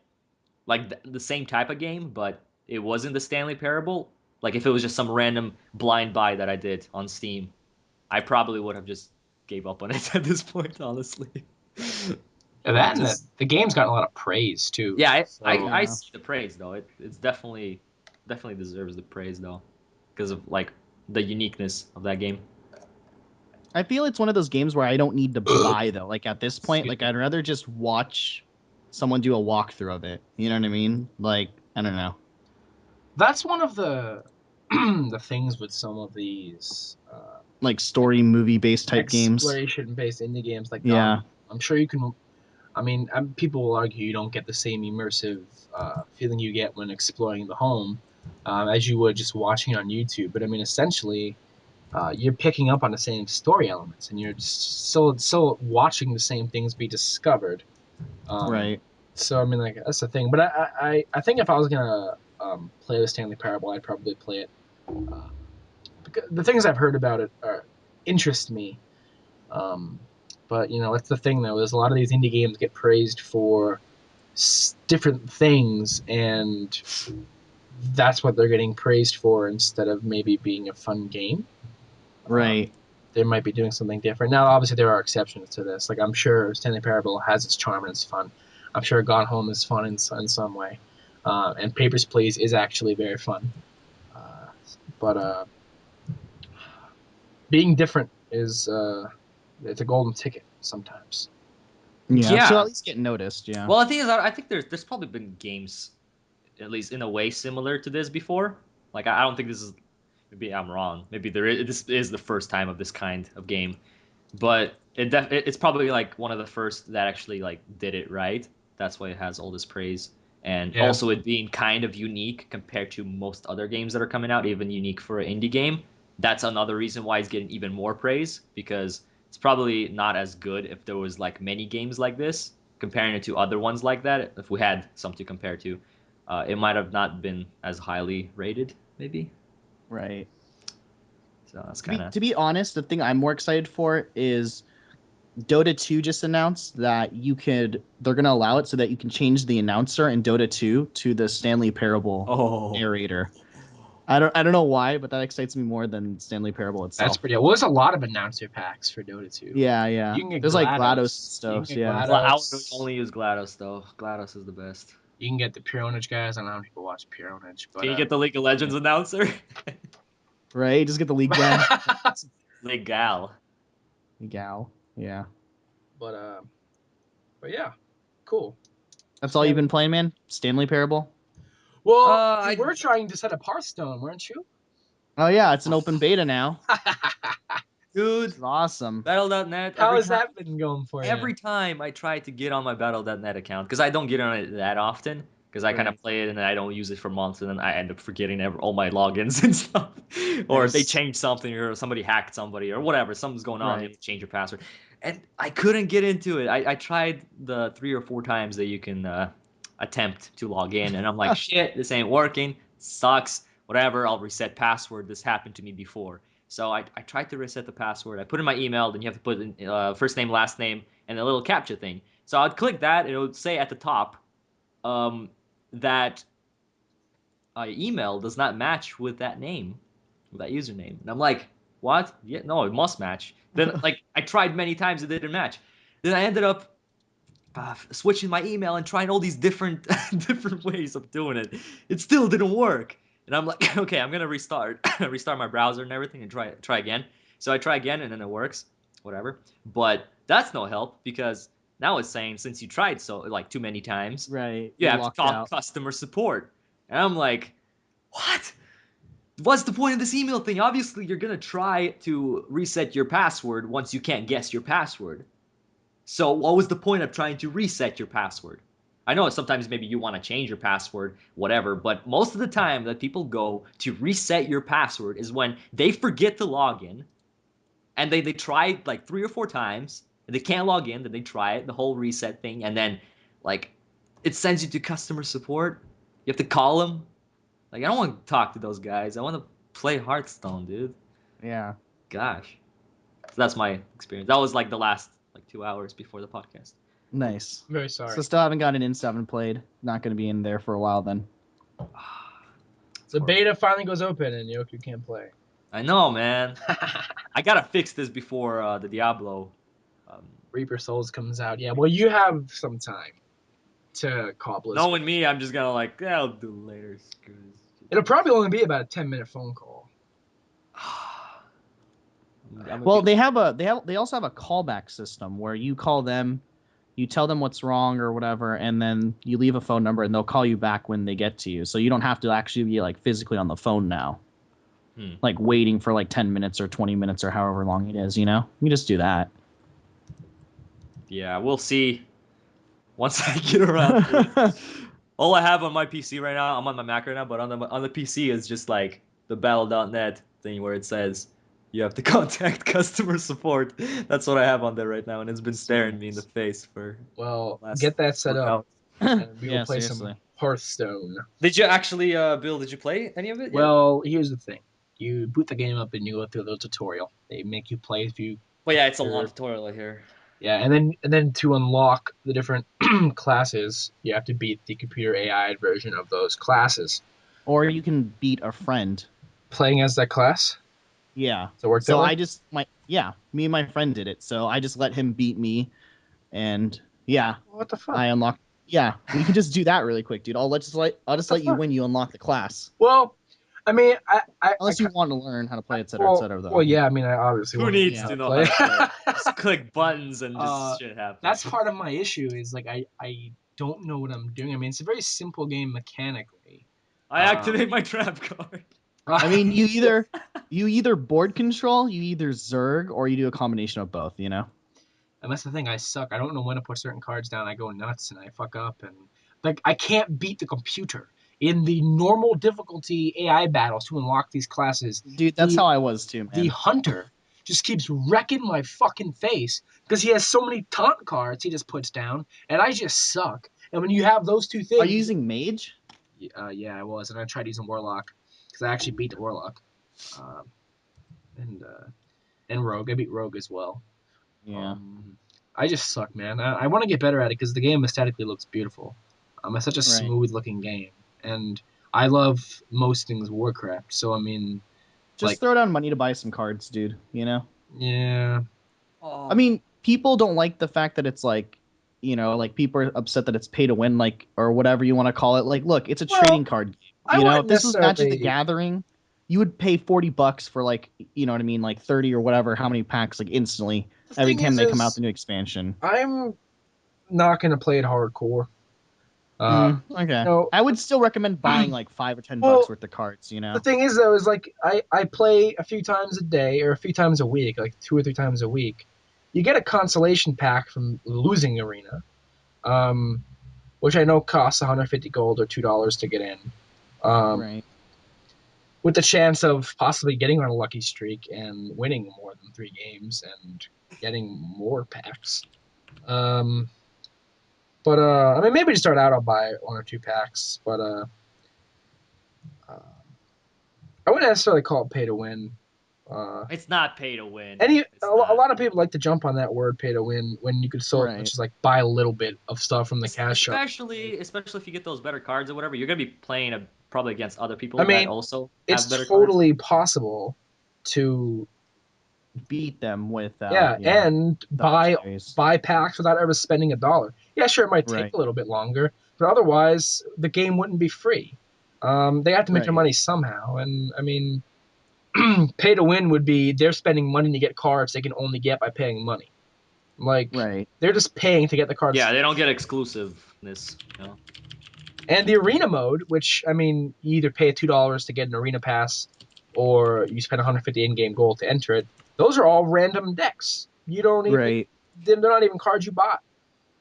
like the same type of game, but it wasn't the Stanley Parable, like if it was just some random blind buy that I did on Steam, I probably would have just gave up on it at this point, honestly. And It that and just the game's gotten a lot of praise too. yeah, So I Yeah. see the praise though. It's definitely deserves the praise though, because of like the uniqueness of that game. I feel it's one of those games where I don't need to buy though. Like at this point, excuse like me. I'd rather just watch someone do a walkthrough of it. You know what I mean? Like, I don't know. That's one of the the things with some of these Like story movie based type games. exploration-based indie games like Yeah. I'm sure you can. I mean, people will argue you don't get the same immersive feeling you get when exploring the home as you would just watching it on YouTube. But I mean, essentially, you're picking up on the same story elements, and you're just so watching the same things be discovered. Right. So I mean, like that's the thing. But I think if I was gonna play the Stanley Parable, I'd probably play it. Because the things I've heard about it interest me. Um, but you know, that's the thing though. Is a lot of these indie games get praised for different things, and that's what they're getting praised for instead of maybe being a fun game. Right. They might be doing something different. Now, obviously, there are exceptions to this. Like I'm sure Stanley Parable has its charm and it's fun. I'm sure Gone Home is fun in some way, and Papers, Please is actually very fun. But being different is it's a golden ticket sometimes. Yeah. So Yeah. at least get noticed. Yeah. Well, the thing is, I think there's probably been games, at least in a way, similar to this before. Like I don't think this is. Maybe I'm wrong. Maybe this is the first time of this kind of game, but it's probably like one of the first that actually like did it right. That's why it has all this praise, and Yeah. also it being kind of unique compared to most other games that are coming out, even unique for an indie game. That's another reason why it's getting even more praise because it's probably not as good if there was like many games like this comparing it to other ones like that. If we had some to compare to, it might have not been as highly rated, maybe. Right. So that's To be, kind of. to be honest, the thing I'm more excited for is Dota 2 just announced that they're going to allow it so that you can change the announcer in Dota 2 to the Stanley Parable Oh. narrator. I don't know why, but that excites me more than Stanley Parable itself. That's pretty. Well, there's a lot of announcer packs for Dota 2. Yeah, yeah. You can get There's like GLaDOS and You stuff. can get Yeah. I would GLaDOS. only use GLaDOS though. GLaDOS is the best. You can get the Pyronage guys. I don't know how many people watch Pyronage, but Can you get the League of Legends announcer? Right. Just get the league guy. League gal. Gal. Yeah. but but yeah, cool. That's all you've been playing, man. Stanley Parable. Well, you I were trying to set up Hearthstone, weren't you? Oh yeah, it's an open beta now. dude, It's awesome. Battle.net. How has that been going for you? Every time I try to get on my Battle.net account, because I don't get on it that often, because I kind of Right. play it and I don't use it for months, and then I end up forgetting all my logins and stuff. Or if they change something, or somebody hacked somebody, or whatever, something's going on, you have to change your password. And I couldn't get into it. I tried the 3 or 4 times that you can attempt to log in, and I'm like, shit, this ain't working. Sucks. Whatever, I'll reset password. This happened to me before. So I tried to reset the password. I put in my email, then you have to put in first name, last name, and a little captcha thing. So I'd click that, and it would say at the top that email does not match with that name, with that username. And I'm like, what? Yeah, no, it must match. Then like I tried many times, it didn't match. Then I ended up switching my email and trying all these different different ways of doing it. It still didn't work. And I'm like, okay, I'm gonna restart my browser and everything and try again. So I try again and then it works, whatever. But that's no help because now it's saying since you tried so like too many times, Right. you You're have to locked call out. customer support. And I'm like, what? What's the point of this email thing? Obviously, you're gonna try to reset your password once you can't guess your password. So what was the point of trying to reset your password? I know sometimes maybe you want to change your password, whatever, but most of the time that people go to reset your password is when they forget to log in and they try like 3 or 4 times and they can't log in, then they try it, the whole reset thing, and then like it sends you to customer support. You have to call them. Like I don't want to talk to those guys. I want to play Hearthstone, dude. Yeah. Gosh. So that's my experience. That was like the last like 2 hours before the podcast. Nice. Very sorry. So still haven't gotten in 7 played. Not going to be in there for a while then. The beta finally goes open and Yoku can't play. I know, man. I gotta fix this before the Diablo. Reaper Souls comes out. Yeah, well, you have some time to cobble. Knowing me, I'm just gonna like, yeah, I'll do it later. It'll probably only be about a 10-minute phone call. Well, they also have a callback system where you call them You tell them what's wrong or whatever, and then you leave a phone number, and they'll call you back when they get to you. So you don't have to actually be like physically on the phone now, like waiting for like 10 minutes or 20 minutes or however long it is. You know, you just do that. Yeah, we'll see. Once I get around to it. All I have on my PC right now, I'm on my Mac right now, but on the PC is just like the battle.net thing where it says you have to contact customer support. That's what I have on there right now, and it's been staring me in the face for get that set 4 up, hours. and we will Yeah, play seriously. some Hearthstone. Did you actually, Bill? Did you play any of it? Yet? Well, here's the thing: you boot the game up and you go through a little tutorial. They make you play a few. Well, yeah, it's a long tutorial here. Yeah, and then to unlock the different classes, you have to beat the computer AI version of those classes. Or you can beat a friend. Playing as that class? Yeah. So it worked So that way? me and my friend did it. So I just let him beat me, and yeah, What the fuck? I unlocked. Yeah, we can just do that really quick, dude. I'll just let you win. You unlock the class. Well, I mean, Unless you want to learn how to play, etc., well, etc. Though. well, yeah, I mean, I obviously Who want needs to to know play. how to play? Just click buttons and just shit happens. That's part of my issue. Is like I don't know what I'm doing. I mean, it's a very simple game mechanically. I activate my trap card. I mean, you either board control, you either Zerg, or you do a combination of both. You know. And that's the thing. I suck. I don't know when to put certain cards down. I go nuts and I fuck up, and like I can't beat the computer in the normal difficulty AI battles to unlock these classes. Dude, that's how I was too, man. The hunter just keeps wrecking my fucking face because he has so many taunt cards he just puts down, and I just suck. And when you have those two things, are you using mage? Yeah, I was, and I tried using warlock because I actually beat the warlock, and rogue. I beat rogue as well. Yeah. I just suck, man. I want to get better at it because the game aesthetically looks beautiful. It's such a smooth looking game, and I love most things Warcraft. So I mean, just throw down money to buy some cards, dude. You know? Yeah. I mean, people don't like the fact that it's like, you know, like people are upset that it's pay to win, like, or whatever you want to call it. Like, look, it's a trading card game. You know, if this was Magic the Gathering, you would pay $40 for like, you know what I mean, like 30 or whatever, how many packs, like instantly every time they come out the new expansion. I'm not gonna play it hardcore. Okay. No, I would still recommend buying like $5 or $10 worth of cards. You know. The thing is, though, is like I play a few times a day or a few times a week, like 2 or 3 times a week. You get a consolation pack from Losing Arena, which I know costs 150 gold or $2 to get in. Right. With the chance of possibly getting on a lucky streak and winning more than 3 games and getting more packs. But I mean, maybe to start out, I'll buy 1 or 2 packs. But I wouldn't necessarily call it pay to win. It's not pay to win. A lot of people like to jump on that word pay to win when you could still just like buy a little bit of stuff from the cash shop. Especially if you get those better cards or whatever, you're gonna be playing probably against other people I mean, that also have better it's totally cards. possible to beat them with and buy packs without ever spending $1. Yeah, sure, it might take a little bit longer, but otherwise the game wouldn't be free. They have to make their money somehow, and I mean, pay to win would be they're spending money to get cards they can only get by paying money. Like they're just paying to get the cards. Yeah, they don't get exclusiveness. You know? And the arena mode, which I mean, you either pay $2 to get an arena pass, or you spend 150 in-game gold to enter it. Those are all random decks. You don't even they're not even cards you bought.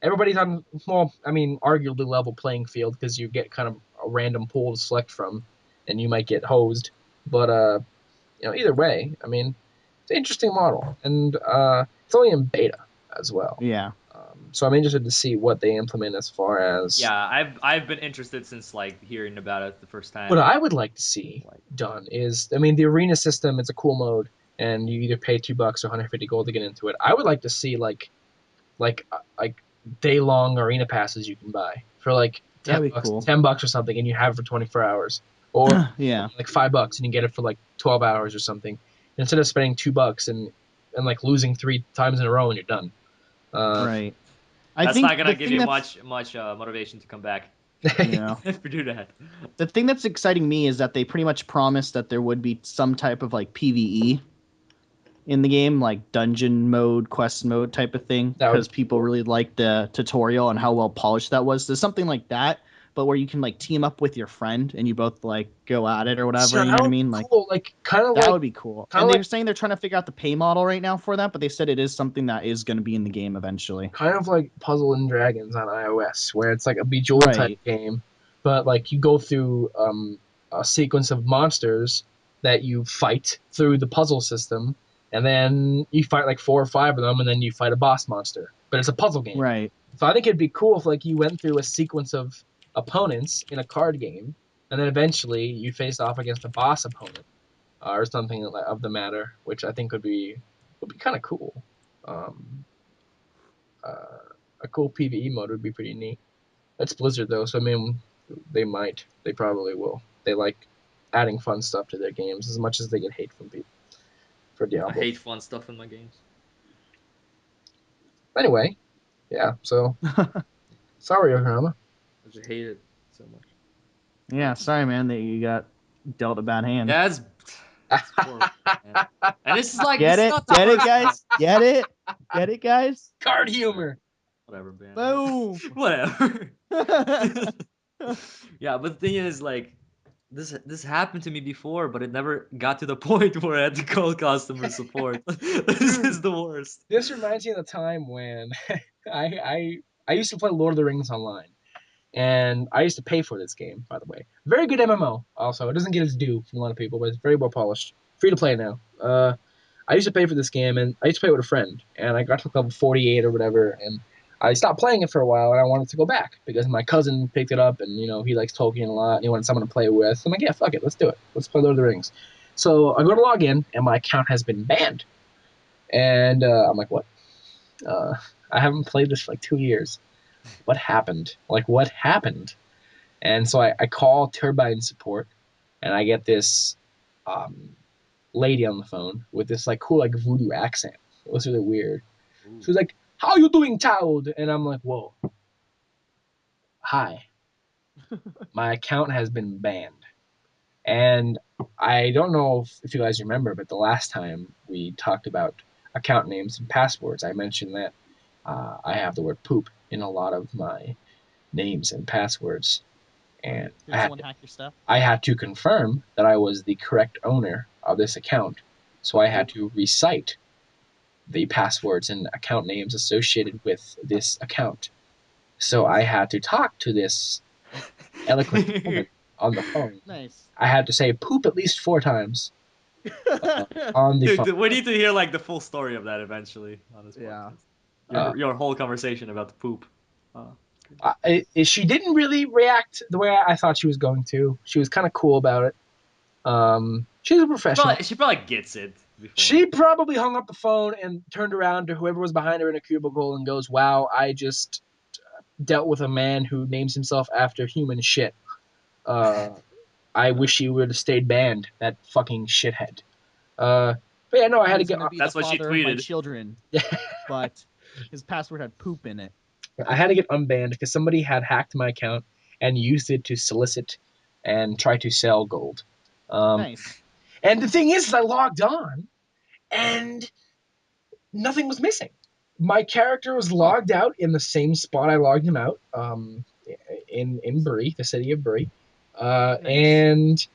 Everybody's on arguably level playing field because you get kind of a random pool to select from, and you might get hosed. But either way, I mean, it's an interesting model, and it's only in beta as well. Yeah. So I'm interested to see what they implement as far as. Yeah, I've been interested since like hearing about it the first time. What I would like to see done is, I mean, the arena system is a cool mode, and you either pay $2 or 150 gold to get into it. I would like to see like day-long arena passes you can buy for like $10 or something, and you have it for 24 hours, or like $5 and you get it for like 12 hours or something. And instead of spending $2 and like losing 3 times in a row and you're done. That's not gonna give you much motivation to come back. Yeah. If you do that. The thing that's exciting me is that they pretty much promised that there would be some type of like PvE. in the game, like dungeon mode, quest mode type of thing, because people really liked the tutorial and how well polished that was. There's something like that, but where you can like team up with your friend and you both like go at it or whatever. You know what I mean? Like, cool. Like kind of that like, would be cool. And they're saying they're trying to figure out the pay model right now for that, but they said it is something that is going to be in the game eventually. Kind of like Puzzle and Dragons on iOS, where it's like a Bejeweled type game, but like you go through a sequence of monsters that you fight through the puzzle system, and then you fight like 4 or 5 of them, and then you fight a boss monster. But it's a puzzle game. Right. So I think it'd be cool if like you went through a sequence of opponents in a card game, and then eventually you faced off against a boss opponent or something of the matter, which I think would be kind of cool. A cool PvE mode would be pretty neat. That's Blizzard though, so I mean, they probably will. They like adding fun stuff to their games as much as they get hate from people for Diablo. I hate fun stuff in my games. Anyway, yeah. So sorry, Yokohama. I just hate it so much. Yeah, sorry, man, that you got dealt a bad hand. Yeah, it's horrible, man. And this is like, get it, guys, get it, guys. Card humor. Whatever, man. Boom. Whatever. Yeah, but the thing is, like, this happened to me before, but it never got to the point where I had to call customer support. This is the worst. This reminds me of the time when I used to play Lord of the Rings online, and I used to pay for this game. By the way, very good MMO. Also, it doesn't get its due from a lot of people, but it's very well polished. Free to play now. I used to pay for this game, and I used to play with a friend, and I got to level 48 or whatever, and I stopped playing it for a while, and I wanted to go back because my cousin picked it up, and he likes Tolkien a lot, and he wanted someone to play with. I'm like, yeah, fuck it, let's do it. Let's play Lord of the Rings. So I go to log in, and my account has been banned. And I'm like, what? I haven't played this for like 2 years. What happened? Like, what happened? And so I call Turbine support, and I get this lady on the phone with this like cool like voodoo accent. It was really weird. Ooh. She was like, "How you doing, child?" And I'm like, "Whoa, hi. My account has been banned." And I don't know if you guys remember, but the last time we talked about account names and passwords, I mentioned that I have the word poop in a lot of my names and passwords. And I had to confirm that I was the correct owner of this account. So I had to recite the passwords and account names associated with this account. So I had to talk to this eloquent woman on the phone. Nice. I had to say poop at least 4 times on the phone. We need to hear like the full story of that eventually on this podcast. Your whole conversation about the poop. She didn't really react the way I thought she was going to. She was kind of cool about it. She's a professional. She probably gets it. Before. She probably hung up the phone and turned around to whoever was behind her in a cubicle and goes, "Wow, I just dealt with a man who names himself after human shit. I wish he would have stayed banned, that fucking shithead." But yeah, no, I had to get. That's what she tweeted. My children, but his password had poop in it. I had to get unbanned because somebody had hacked my account and used it to solicit and try to sell gold. Nice. And the thing is I logged on, and nothing was missing. My character was logged out in the same spot I logged him out, in Bury, the city of Bury. Nice. And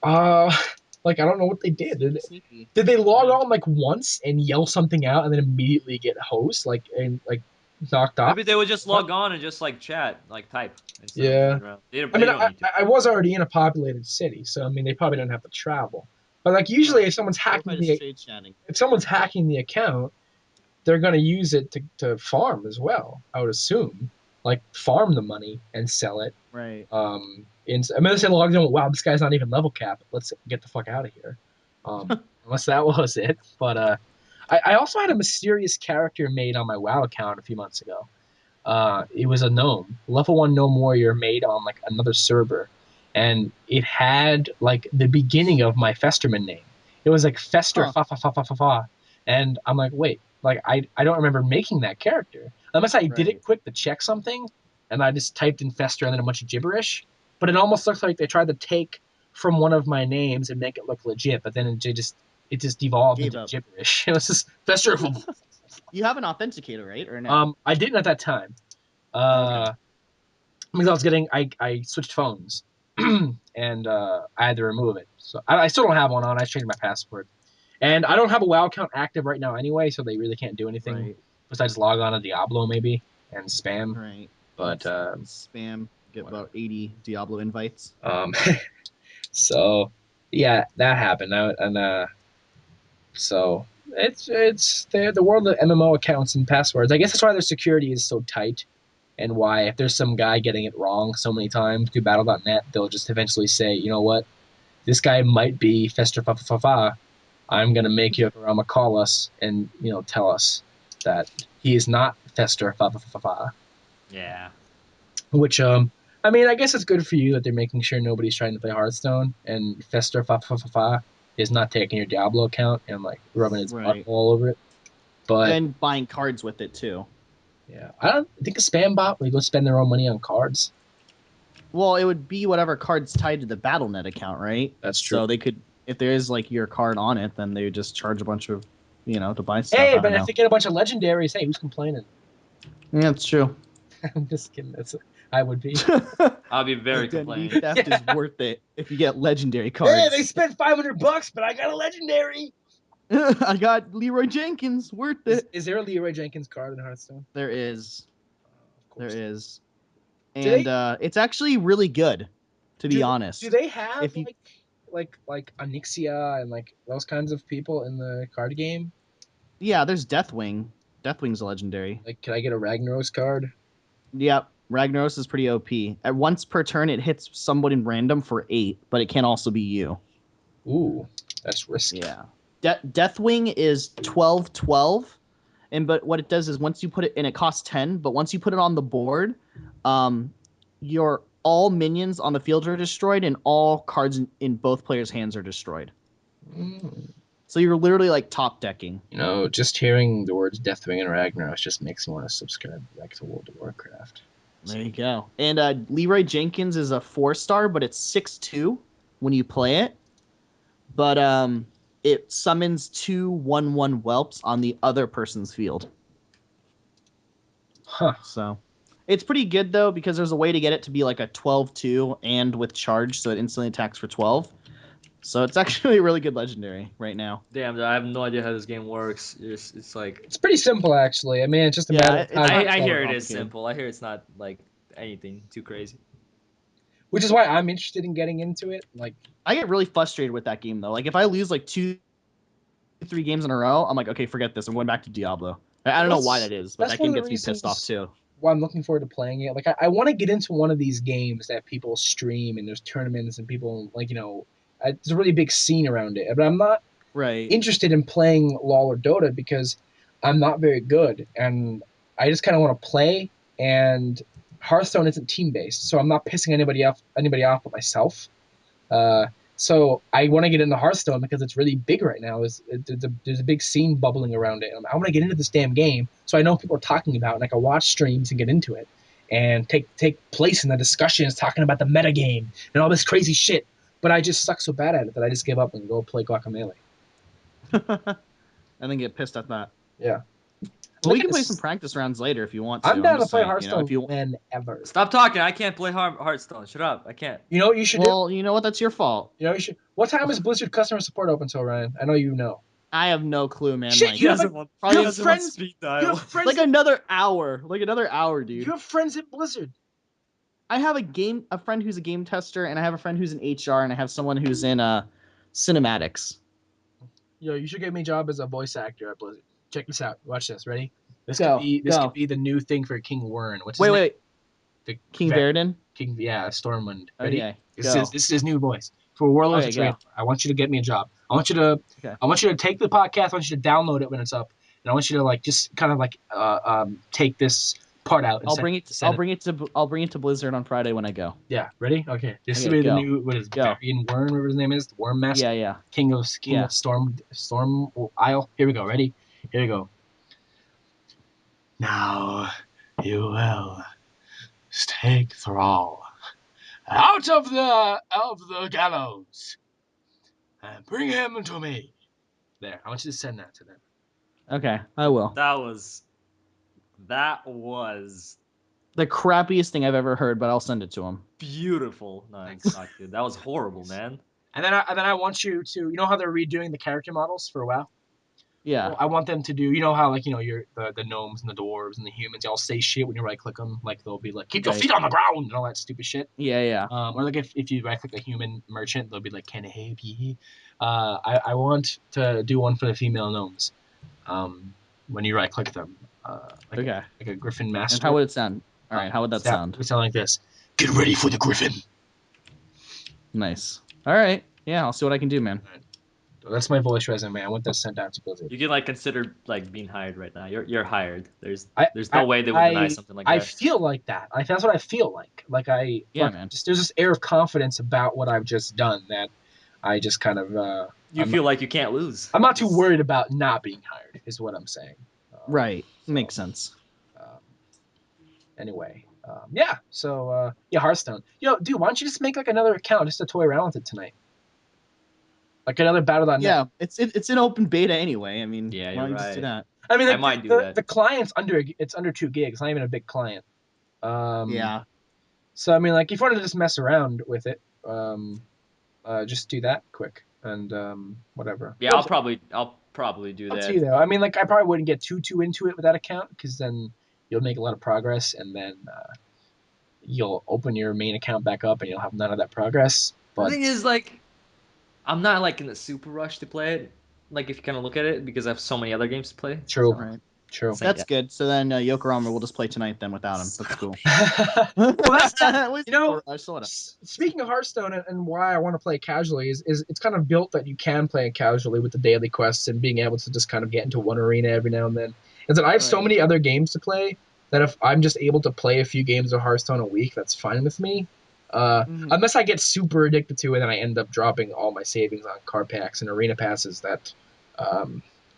like I don't know what they did. Did they log on like once and yell something out and then immediately get hosed, like knocked off? Maybe they would just log on and just like chat, like type. Yeah. I was already in a populated city, so I mean they probably don't have to travel. But like usually if someone's hacking the account, they're gonna use it to farm as well, I would assume. Like farm the money and sell it. Right. Unless they logged in, wow, this guy's not even level cap. Let's get the fuck out of here. Unless that was it. But I also had a mysterious character made on my WoW account a few months ago. It was a gnome, level 1 gnome warrior made on like another server, and it had like the beginning of my Festerman name. It was like Fester fa fa fa fa fa fa, and I'm like, wait, like I don't remember making that character unless I did it quick to check something, and I just typed in Fester and then a bunch of gibberish. But it almost looks like they tried to take from one of my names and make it look legit, but then it just it just devolved Gave into up. gibberish. It was just Fester. You have an authenticator, right? Or no? I didn't at that time. Okay. Because I switched phones, and I had to remove it. So I still don't have one on. I changed my password, and I don't have a WoW account active right now anyway, so they really can't do anything Right. besides log on to Diablo maybe and spam. Right. But Spam. Get about 80 Diablo invites. So yeah, that happened. So it's the world of MMO accounts and passwords. I guess that's why their security is so tight, and why if there's some guy getting it wrong so many times through Battle.net, they'll just eventually say, you know what, this guy might be Fester fa fa fa fa. I'm gonna make you I'm gonna call us and tell us that he is not Fester fa fa fa fa. Yeah. Which I mean, I guess it's good for you that they're making sure nobody's trying to play Hearthstone and Fester fa fa fa fa is not taking your Diablo account and like rubbing its butt all over it. But and buying cards with it too. Yeah, I don't think a spam bot would go spend their own money on cards. Well, it would be whatever card's tied to the Battle.net account, right? That's true. So they could, if there is like your card on it, then they would just charge a bunch of, to buy stuff. Hey, but if they get a bunch of legendaries, hey, who's complaining? Yeah, that's true. I'm just kidding. I would be. I'll be very complaining. Theft is worth it if you get legendary cards. Hey, they spent $500, but I got a legendary. I got Leroy Jenkins. Worth it. Is there a Leroy Jenkins card in Hearthstone? There is. Of course. There is. And it's actually really good, to be honest. Do they have like Onyxia and like those kinds of people in the card game? Yeah, there's Deathwing. Deathwing's a legendary. Like, can I get a Ragnaros card? Yep. Ragnaros is pretty OP. At once per turn, it hits somebody random for 8, but it can also be you. Ooh, that's risky. Yeah. Deathwing is 12/12, but what it does is once you put it, and it costs 10, but once you put it on the board, your all minions on the field are destroyed, and all cards in both players' hands are destroyed. Mm. So you're literally like top decking. Just hearing the words Deathwing and Ragnaros just makes me want to subscribe back to World of Warcraft. There you go. And Leroy Jenkins is a 4-star, but it's 6/2 when you play it. But it summons 2 1/1 whelps on the other person's field. Huh. So it's pretty good though, because there's a way to get it to be like a 12/2 and with charge, so it instantly attacks for 12. So it's actually a really good legendary right now. Damn, I have no idea how this game works. It's like it's pretty simple actually. I mean, it's just a matter of I hear it is simple. I hear it's not like anything too crazy. Which is why I'm interested in getting into it. Like, I get really frustrated with that game though. Like if I lose like 2-3 games in a row, I'm like, okay, forget this. I'm going back to Diablo. I don't know why that is, but that game gets me pissed off too. Why I'm looking forward to playing it. Like, I want to get into one of these games that people stream and there's tournaments and people like there's a really big scene around it. But I'm not interested in playing LoL or Dota because I'm not very good and I just kind of want to play. And Hearthstone isn't team based, so I'm not pissing anybody off but myself. So I want to get into Hearthstone because it's really big right now. There's a big scene bubbling around it. I want to get into this damn game so I know what people are talking about and I can watch streams and get into it and take place in the discussions talking about the meta game and all this crazy shit. But I just suck so bad at it that I just give up and go play Guacamelee. And then get pissed at that. Yeah. Well, we can play some practice rounds later if you want to. I'm down to play Hearthstone whenever. Stop talking. I can't play Hearthstone. Shut up. I can't. You know what you should do? Well, you know what? That's your fault. You should. What time is Blizzard customer support open till, Ryan? I know you know. I have no clue, man. Shit, you have friends. Speed dial. Like another hour. Dude. You have friends at Blizzard. I have a friend who's a game tester, and I have a friend who's in HR, and I have someone who's in cinematics. Yo, you should get me a job as a voice actor at Blizzard. Check this out. Watch this. Ready? This could be the new thing for King Wern. Wait. King Verdon? Stormwind. Ready? Okay, this is his new voice for Warlords of Draenor. I want you to get me a job. I want you to take the podcast. I want you to download it when it's up, and I want you to just kind of take this part out. And I'll bring it to Blizzard on Friday when I go. Yeah. Ready? Okay. This is the new Varian Wern, whatever his name is, the Worm Master. Yeah. King of Storm Isle. Here we go. Ready? Here we go. Now you will take Thrall out of the gallows and bring him to me. There, I want you to send that to them. Okay, I will. That was the crappiest thing I've ever heard, but I'll send it to him. Beautiful. No, it's not good. That was horrible, man. And then I want you to, you know how they're redoing the character models for WoW? Yeah. Well, I want them to do, you know how like, you know, you're the gnomes and the dwarves and the humans, they all say shit when you right click them. Like they'll be like, keep your feet on the ground and all that stupid shit. Yeah. Or like if you right click a human merchant, they'll be like, can I help you? I want to do one for the female gnomes. When you right click them. Like a griffin master. And how would it sound? All right, how would that sound? It would sound like this. Get ready for the griffin. Nice. All right. Yeah, I'll see what I can do, man. That's my voice resume. I want that sent out to Blizzard. You can like consider like being hired right now. You're hired. There's no way they would deny something like that. I feel like that. That's what I feel like. Man. There's this air of confidence about what I've just done that I just kind of. You feel like you can't lose. I'm not too worried about not being hired. Is what I'm saying. Right. Makes sense. Anyway. Yeah. So Hearthstone. Yo, dude, why don't you just make like another account just to toy around with it tonight? Like another battle.net. Yeah, it's in open beta anyway. I mean, yeah, why don't you just do that? I mean, I might do that. The client's under 2 gigs. It's not even a big client. Yeah. So I mean, like, if you wanted to just mess around with it, just do that quick and whatever. Yeah, I'll probably do that. Up to you though. I mean, like, I probably wouldn't get too into it with that account because then you'll make a lot of progress and then you'll open your main account back up and you'll have none of that progress. But the thing is, like, I'm not like in the super rush to play it. Like, if you kind of look at it, because I have so many other games to play. True. Right. True. That's good. So then Yokorama will just play tonight then without him. That's cool. Well, that's that. You know, so speaking of Hearthstone and why I want to play casually is it's kind of built that you can play it casually with the daily quests and being able to just kind of get into one arena every now and then. Is that I have so many other games to play that if I'm just able to play a few games of Hearthstone a week, that's fine with me. Unless I get super addicted to it and I end up dropping all my savings on card packs and arena passes that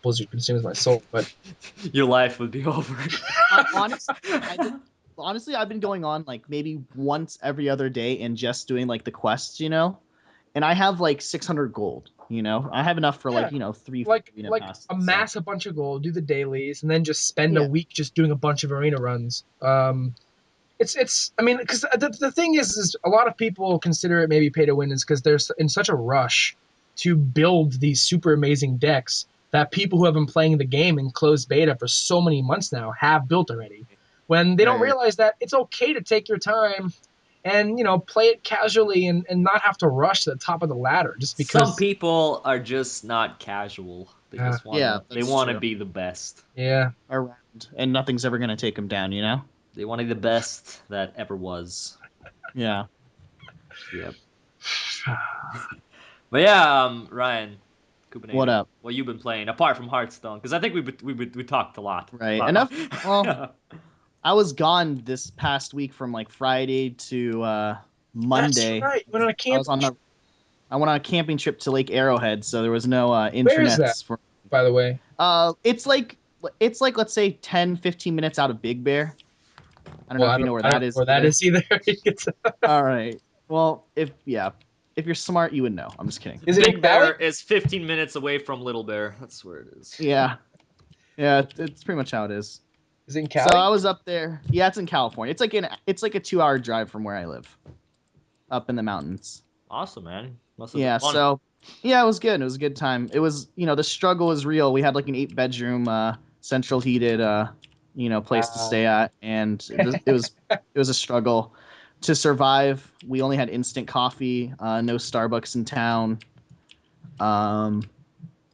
Blizzard consumes my soul. But your life would be over. Honestly, I've been going on like maybe once every other day and just doing like the quests, you know, and I have like 600 gold. You know, I have enough for like 3 passes, amass a bunch of gold, do the dailies, and then just spend a week just doing a bunch of arena runs. It's I mean, because the thing is a lot of people consider it maybe pay to win is because they're in such a rush to build these super amazing decks that people who have been playing the game in closed beta for so many months now have built already. When they don't realize that it's okay to take your time and, you know, play it casually and not have to rush to the top of the ladder just because some people are just not casual. They just want to be the best. Yeah. Around, and nothing's ever going to take them down, you know? They want to be the best that ever was. Yeah. Yep. But yeah, Ryan, Kubernetes, what up? What you've been playing apart from Hearthstone? Because I think we talked a lot. Right. Enough. Well, I was gone this past week from like Friday to Monday. That's right. You went on a camp. I went on a camping trip to Lake Arrowhead, so there was no internet. Where is that, by the way? It's like let's say 10-15 minutes out of Big Bear. I don't know if you know where that is. Where that is either. All right. Well, if you're smart, you would know. I'm just kidding. Is it Big Bear is 15 minutes away from Little Bear. That's where it is. Yeah. Yeah, it's pretty much how it is. Is it in Cali? So I was up there. Yeah, it's in California. It's like a 2-hour drive from where I live, up in the mountains. Awesome, man. Yeah. So yeah, it was good. It was a good time. It was, you know, the struggle was real. We had like an 8-bedroom, central heated, place to stay at, and it was a struggle to survive. We only had instant coffee, no Starbucks in town. The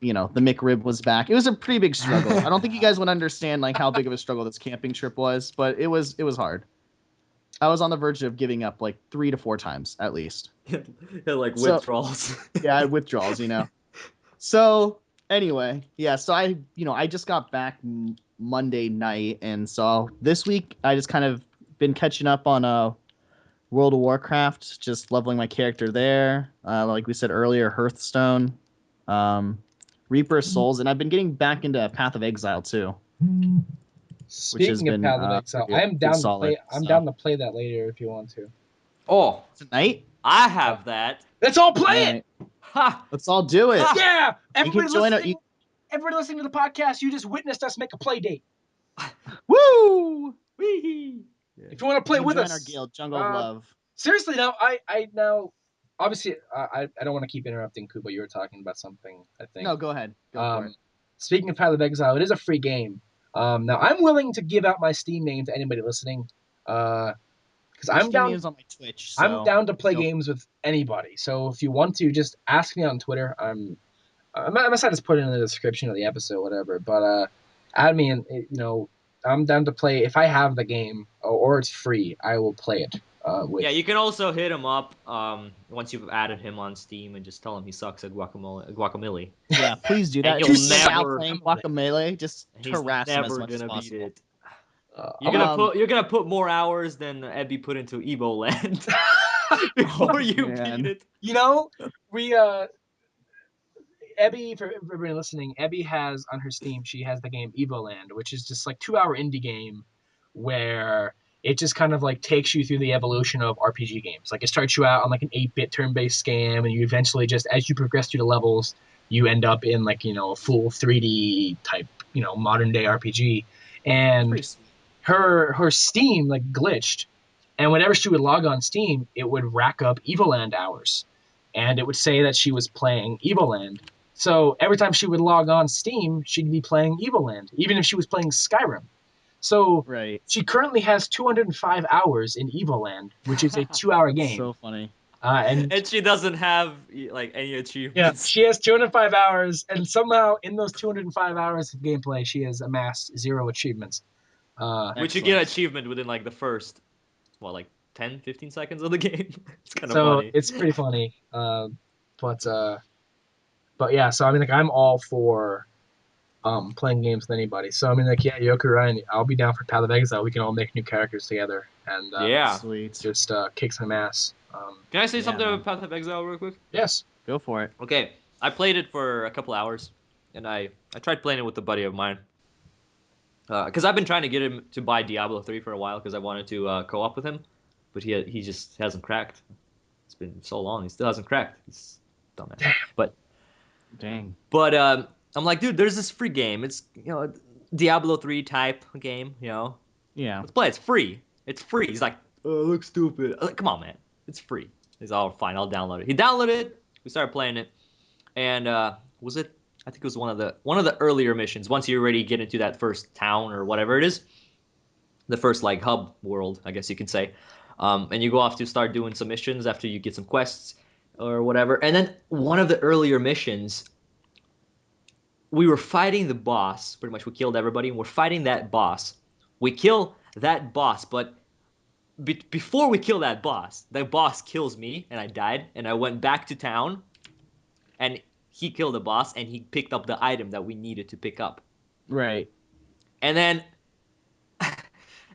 McRib was back. It was a pretty big struggle. I don't think you guys would understand like how big of a struggle this camping trip was, but it was hard. I was on the verge of giving up like 3 to 4 times at least. Withdrawals. Yeah, I had withdrawals, you know. So anyway, yeah. So I just got back Monday night, and so this week I just kind of been catching up on World of Warcraft, just leveling my character there. Like we said earlier, Hearthstone, Reaper of Souls, and I've been getting back into Path of Exile too. Speaking of Path of Exile, I'm down to play that later if you want to. Oh, tonight? I have that. Let's all play it. Ha! Let's all do it. Yeah, You can join. everybody listening to the podcast, you just witnessed us make a play date. Woo! Wee. Yeah. If you want to play with join us, our guild, Jungle of Love. Seriously, now I obviously I don't want to keep interrupting Kuba. You were talking about something, I think. No, go ahead. Go for it. Speaking of Path of Exile, it is a free game. Now I'm willing to give out my Steam name to anybody listening. Because I'm down on my Twitch. So I'm down to play games with anybody. So if you want to, just ask me on Twitter. I'm gonna just put it in the description of the episode, whatever. But add me, and I'm down to play. If I have the game or it's free, I will play it. Yeah, you can also hit him up once you've added him on Steam and just tell him he sucks at Guacamelee. Yeah, please do that. And You'll never playing Guacamelee. Just harass him as much as possible. Beat it. You're gonna put more hours than Ebby put into Evo Land before you beat it. You know, Ebby, for everybody listening, Ebby has on her Steam, she has the game Evo Land, which is just like 2-hour indie game where it just kind of like takes you through the evolution of RPG games. Like it starts you out on like an 8-bit turn-based game, and you eventually just, as you progress through the levels, you end up in like, a full 3D type, modern day RPG. And her Steam like glitched, and whenever she would log on Steam, it would rack up Evoland hours, and it would say that she was playing Evoland. So every time she would log on Steam, she'd be playing Evoland, even if she was playing Skyrim. So she currently has 205 hours in Evoland, which is a 2-hour game. So funny. And she doesn't have like any achievements. Yeah, she has 205 hours, and somehow in those 205 hours of gameplay, she has amassed 0 achievements. Which you get achievement within like the first, 10, 15 seconds of the game. It's kind of funny. It's pretty funny. But yeah, so I mean, like, I'm all for playing games with anybody. So I mean, like, yeah, Yoku Ryan, I'll be down for Path of Exile. We can all make new characters together and just kick some ass. Can I say something about Path of Exile real quick? Yes, go for it. Okay, I played it for a couple hours, and I tried playing it with a buddy of mine. Because I've been trying to get him to buy Diablo 3 for a while because I wanted to co-op with him, but he just hasn't cracked. It's been so long, he still hasn't cracked. He's dumbass. But I'm like, dude, there's this free game. It's Diablo 3 type game. Yeah. Let's play. It's free. It's free. He's like, oh, it looks stupid. I'm like, come on, man. It's free. He's all fine. I'll download it. He downloaded it. We started playing it, and was it? I think it was one of the earlier missions. Once you already get into that first town or whatever it is, the first like hub world, I guess you could say, and you go off to start doing some missions after you get some quests or whatever. And then one of the earlier missions, we were fighting the boss. Pretty much, we killed everybody, and we're fighting that boss. We kill that boss, but before we kill that boss, the boss kills me, and I died, and I went back to town, and he killed the boss, and he picked up the item that we needed to pick up. Right. And then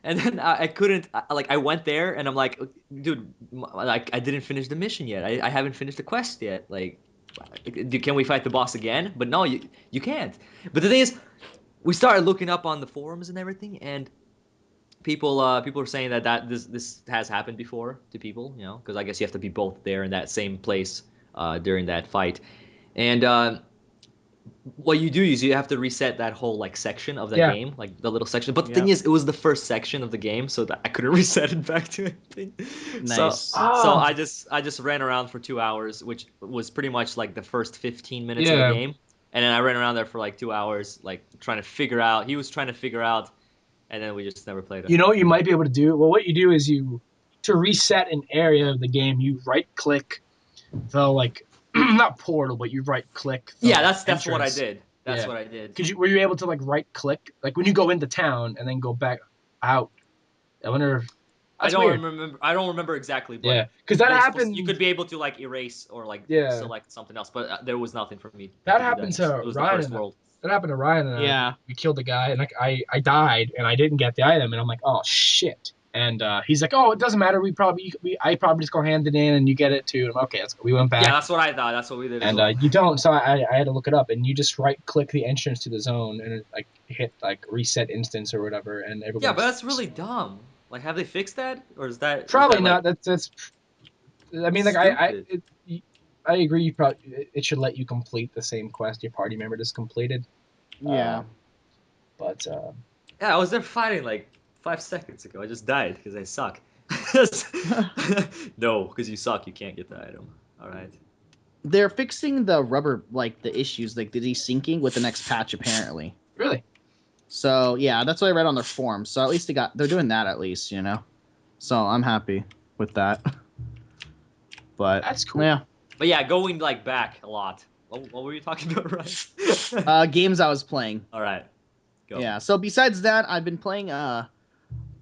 I couldn't, I went there, and I'm like, dude, like, I didn't finish the mission yet. I haven't finished the quest yet. Like, can we fight the boss again? But no, you can't. But the thing is, we started looking up on the forums and everything, and people are saying that this has happened before to people, because I guess you have to be both there in that same place during that fight. And what you do is you have to reset that whole like section of the game, like the little section. But the thing is, it was the first section of the game, so that I couldn't reset it back to anything. Nice. So I just ran around for 2 hours, which was pretty much like the first 15 minutes of the game. And then I ran around there for like 2 hours, like trying to figure out. He was trying to figure out, and then we just never played it. You know what you might be able to do? Well, what you do is to reset an area of the game, you right-click the like. Not portal, but you right click. That's what I did. That's what I did. Were you able to like right click, like when you go into town and then go back out? I wonder. I don't remember exactly. But because that happened. You could be able to like erase or like select something else, but there was nothing for me. That happened to Ryan. That happened to Ryan and I. We killed the guy, and like I died, and I didn't get the item, and I'm like, oh shit. And he's like, "Oh, it doesn't matter. I probably just go hand it in, and you get it too." And I'm, okay, let's go. We went back. Yeah, that's what I thought. That's what we did. And you don't. So I had to look it up, and you just right click the entrance to the zone, and it, like hit like reset instance or whatever, and everyone. Yeah, but that's really dumb. Like, have they fixed that, or is that probably not? That's. I mean, like I agree. It should let you complete the same quest your party member just completed. Yeah. Yeah, I was there fighting like 5 seconds ago. I just died because I suck. No, because you suck, you can't get the item. All right. They're fixing the rubber, like the issues, like the desyncing with the next patch, apparently. Really? So yeah, that's what I read on their forum. So at least they're doing that at least, you know. So I'm happy with that. But That's cool. Yeah. But yeah, going like back a lot. What were you talking about, right? Games I was playing. All right. Go. Yeah. So besides that, I've been playing a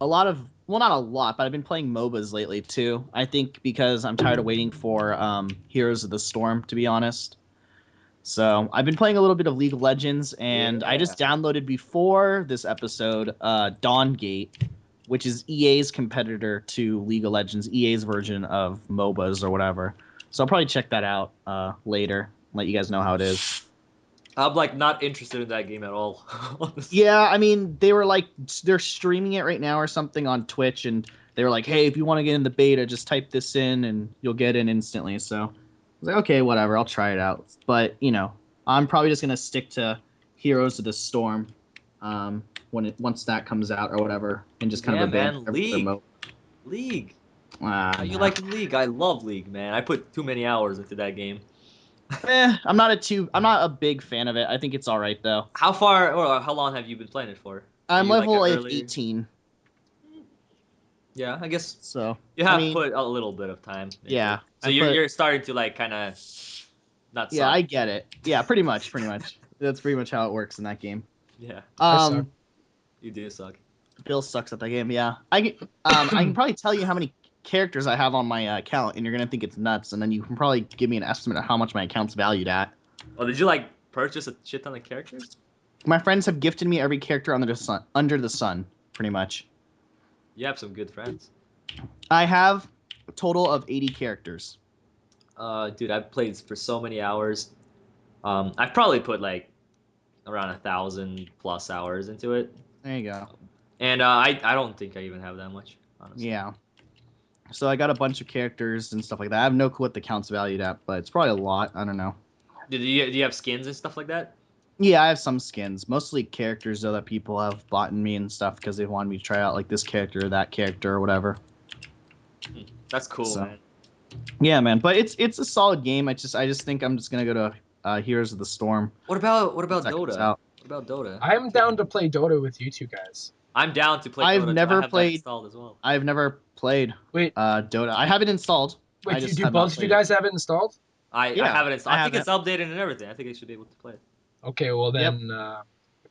lot of, well, not a lot, but I've been playing MOBAs lately too. I think because I'm tired of waiting for Heroes of the Storm, to be honest. So I've been playing a little bit of League of Legends, and I just downloaded before this episode Dawngate, which is EA's competitor to League of Legends, EA's version of MOBAs or whatever. So I'll probably check that out later, let you guys know how it is. I'm like not interested in that game at all. Yeah, I mean, they're streaming it right now or something on Twitch, and they were like, hey, if you want to get in the beta, just type this in and you'll get in instantly. So I was like, okay, whatever, I'll try it out. But, you know, I'm probably just going to stick to Heroes of the Storm once that comes out or whatever, and just kind of man, League. You nah. like League? I love League, man. I put too many hours into that game. I'm not a big fan of it. I think it's all right though. How far or how long have you been playing it for? I'm you level like 18. Yeah, I guess So you have put a little bit of time into yeah. it. So you're starting to like kind of not Yeah, suck. I get it. Yeah, pretty much. That's pretty much how it works in that game. Yeah. You do suck. Bill sucks at that game. Yeah, I can probably tell you how many characters I have on my account, and you're gonna think it's nuts, and then you can probably give me an estimate of how much my account's valued at. Oh, did you like purchase a shit ton of characters? My friends have gifted me every character under the sun, pretty much. You have some good friends. I have a total of 80 characters. Dude, I've played for so many hours. I've probably put like around 1,000+ hours into it. There you go. And I don't think I even have that much, honestly. Yeah. So I got a bunch of characters and stuff like that. I have no clue what the count's valued at, but it's probably a lot. I don't know. Do you have skins and stuff like that? Yeah, I have some skins. Mostly characters, though, that people have bought in me and stuff because they wanted me to try out, like, this character or that character or whatever. That's cool, man. Yeah, man. But it's a solid game. I just think I'm just going to go to Heroes of the Storm. What about Dota? What about Dota? I'm down to play Dota with you two guys. I'm down to play I've Dota. never I have played that installed as well. I've never played Dota. I have it installed. Wait, do both of you guys have it installed? I have it installed. I think it's updated and everything. I think I should be able to play it. Okay, well then,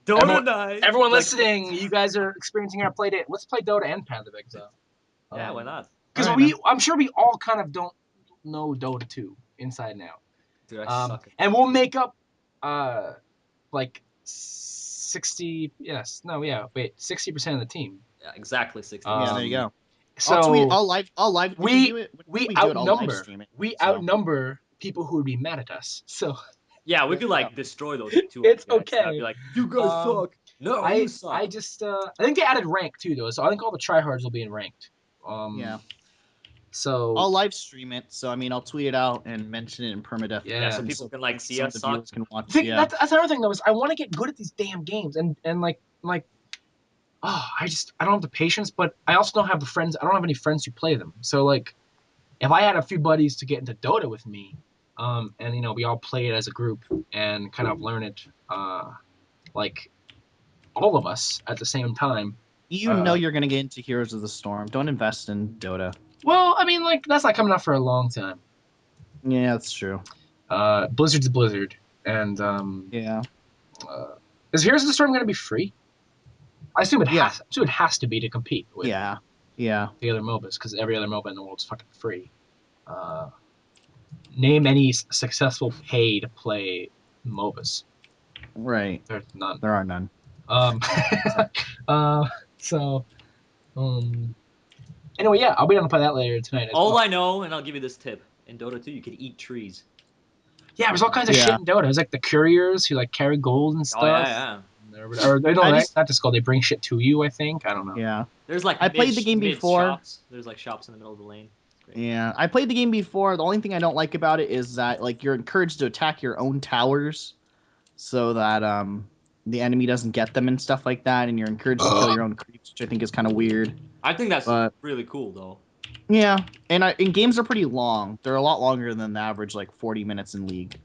Dota night. Everyone listening, you guys are experiencing our play date. Let's play Dota and Path of Exile. Yeah, why not? Because I'm sure we all kind of don't know Dota 2 inside and out. Dude, I suck. And we'll make up, like 60. Yes, no, yeah. Wait, 60% of the team. Yeah, exactly 60. Yeah, there you go. So I'll live. We outnumber people who would be mad at us. So. Yeah, we could like destroy those two. It's okay. I'd be like, you guys suck. No, you suck. I just I think they added rank too though, so I think all the tryhards will be in ranked. Yeah. So I'll live stream it. So I mean, I'll tweet it out and mention it in Permadeath. Yeah, so people can like see us suck. Can watch. That's another thing though is I want to get good at these damn games and like I don't have the patience, but I also don't have the friends. I don't have any friends who play them. So like, if I had a few buddies to get into Dota with me. And we all play it as a group and kind of learn it, like all of us at the same time. You're gonna get into Heroes of the Storm. Don't invest in Dota. Well, I mean, like that's not coming out for a long time. Yeah, that's true. Blizzard's a Blizzard, and yeah. Is Heroes of the Storm gonna be free? I assume it has. So it has to be to compete with. The other MOBAs because every other MOBA in the world is fucking free. Name any successful pay-to-play MOBAs. Right. There's none. There are none. Anyway, yeah, I'll be able to play that later tonight. I know, and I'll give you this tip: in Dota 2, you can eat trees. Yeah, there's all kinds of shit in Dota. There's like the couriers who like carry gold and stuff. Oh yeah. Or not just gold. They bring shit to you. I think. I don't know. Yeah. There's like I played the game before. Shops. There's like shops in the middle of the lane. Yeah, I played the game before. The only thing I don't like about it is that like you're encouraged to attack your own towers, so that the enemy doesn't get them and stuff like that, and you're encouraged to kill your own creeps, which I think is kind of weird. I think that's But really cool though. yeah, and games are pretty long. They're a lot longer than the average, like 40 minutes in League.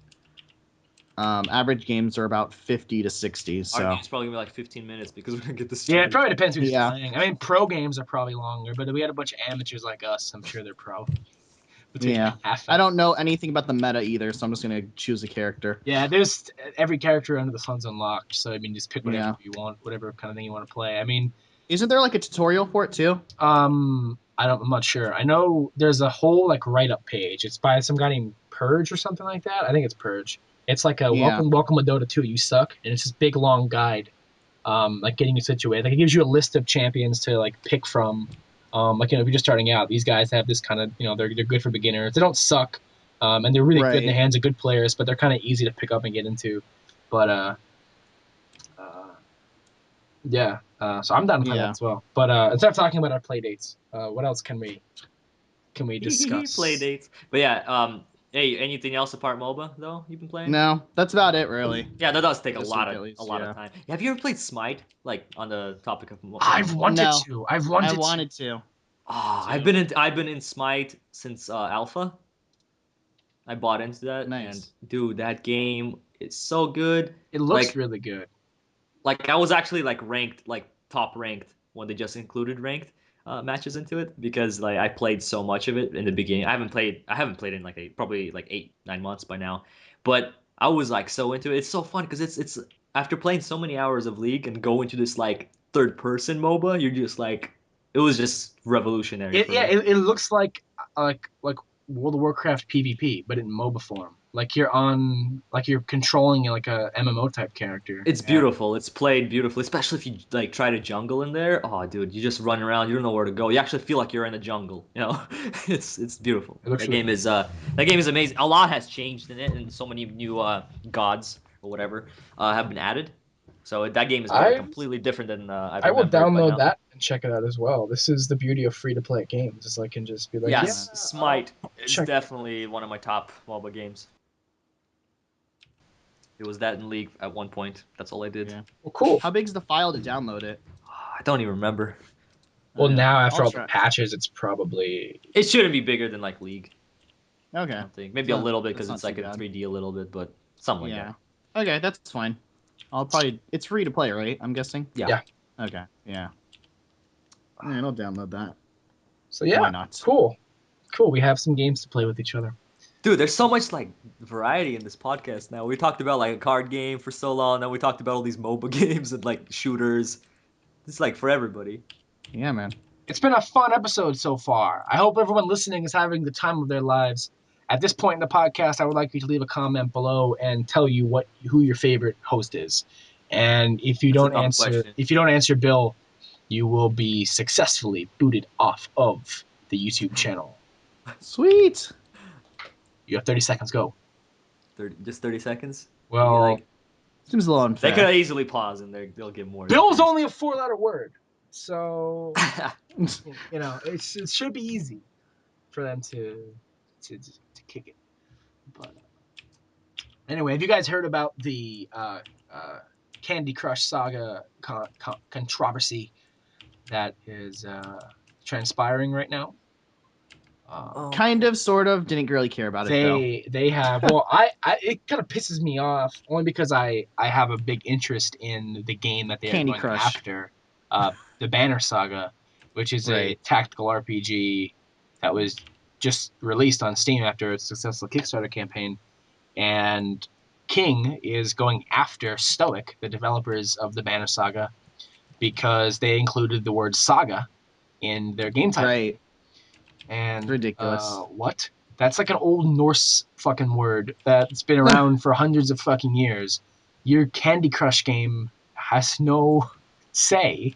Average games are about 50 to 60. Our So game's probably gonna be like 15 minutes because we're gonna get this. Yeah, it probably depends who's Yeah. playing. I mean, pro games are probably longer, but we had a bunch of amateurs like us. I'm sure they're pro. yeah, I don't know anything about the meta either, so I'm just gonna choose a character. Yeah, there's every character under the sun's unlocked, so I mean, just pick whatever Yeah. you want, whatever kind of thing you want to play. I mean, Isn't there like a tutorial for it too? I'm not sure. I know there's a whole like write-up page. It's by some guy named Purge or something like that. I think it's Purge. It's like a Yeah. welcome to Dota 2. You suck, and it's this big long guide, like getting you situated. Like it gives you a list of champions to like pick from. Like if you're just starting out, these guys have this kind of they're good for beginners. They don't suck, and they're really good in the hands of good players, but they're kind of easy to pick up and get into. But yeah, so I'm down to play that as well. But instead of talking about our play dates, what else can we discuss? Play dates. But yeah, hey, anything else apart MOBA though you've been playing? No, that's about it really. Yeah, that does take a This lot week, of at least, of time. Have you ever played Smite? Like on the topic of I've wanted No. to. I've I wanted wanted to. Oh, I've been in Smite since Alpha. I bought into that, Nice. and dude, that game is so good. It looks Like, really good. like I was actually like ranked, like top ranked when they just included ranked matches into it because like I played so much of it in the beginning. I haven't played in like probably like 8 9 months by now, but I was like so into it. It's so fun because it's after playing so many hours of League and go into this like third person MOBA, you're just like it was just revolutionary. It looks like World of Warcraft PvP, but in MOBA form. Like you're controlling like a MMO type character. It's beautiful. It's played beautifully, especially if you like try to jungle in there. Oh, dude, you just run around. You don't know where to go. You actually feel like you're in the jungle. You know, it's beautiful. That game is amazing. A lot has changed in it, and so many new gods or whatever have been added. So that game is completely different than I've I will remembered by download now. that and check it out as well. This is the beauty of free to play games. Is I can just be like, Yes, yeah, Smite is check. definitely one of my top MOBA games. It was that in League at one point. That's all I did. Yeah. Well, cool. How big's the file to download it? I don't even remember. Well, now after I'll all try. the patches, it's probably It shouldn't be bigger than like League. Okay. I don't think. Maybe a little bit because That's it's like not in too bad. 3D a little bit, but something like Yeah. that. Okay, that's fine. It's free to play, right? I'm guessing. Yeah. Okay. Yeah. Alright, I'll download that. so. Yeah, Why not? cool. We have some games to play with each other. Dude, there's so much like variety in this podcast now. We talked about like a card game for so long, then we talked about all these MOBA games and like shooters. It's like for everybody. Yeah, man. It's been a fun episode so far. I hope everyone listening is having the time of their lives. At this point in the podcast, I would like you to leave a comment below and tell you who your favorite host is. And if you don't answer Bill, you will be successfully booted off of the YouTube channel. Sweet. You have 30 seconds. Go. 30 seconds? Well, seems a little unfair. They could easily pause and they'll get more. Bill's only a 4-letter word. So, it should be easy for them to kick it. But anyway, have you guys heard about the Candy Crush Saga controversy that is transpiring right now? Kind of, sort of. Didn't really care about it though. They have. Well, it kind of pisses me off only because I have a big interest in the game that they are going after, the Banner Saga, which is a tactical RPG that was just released on Steam after its successful Kickstarter campaign, and King is going after Stoic, the developers of the Banner Saga, because they included the word saga in their game title. Right. And it's ridiculous. What? That's like an old Norse fucking word that's been around for hundreds of fucking years. Your Candy Crush game has no say.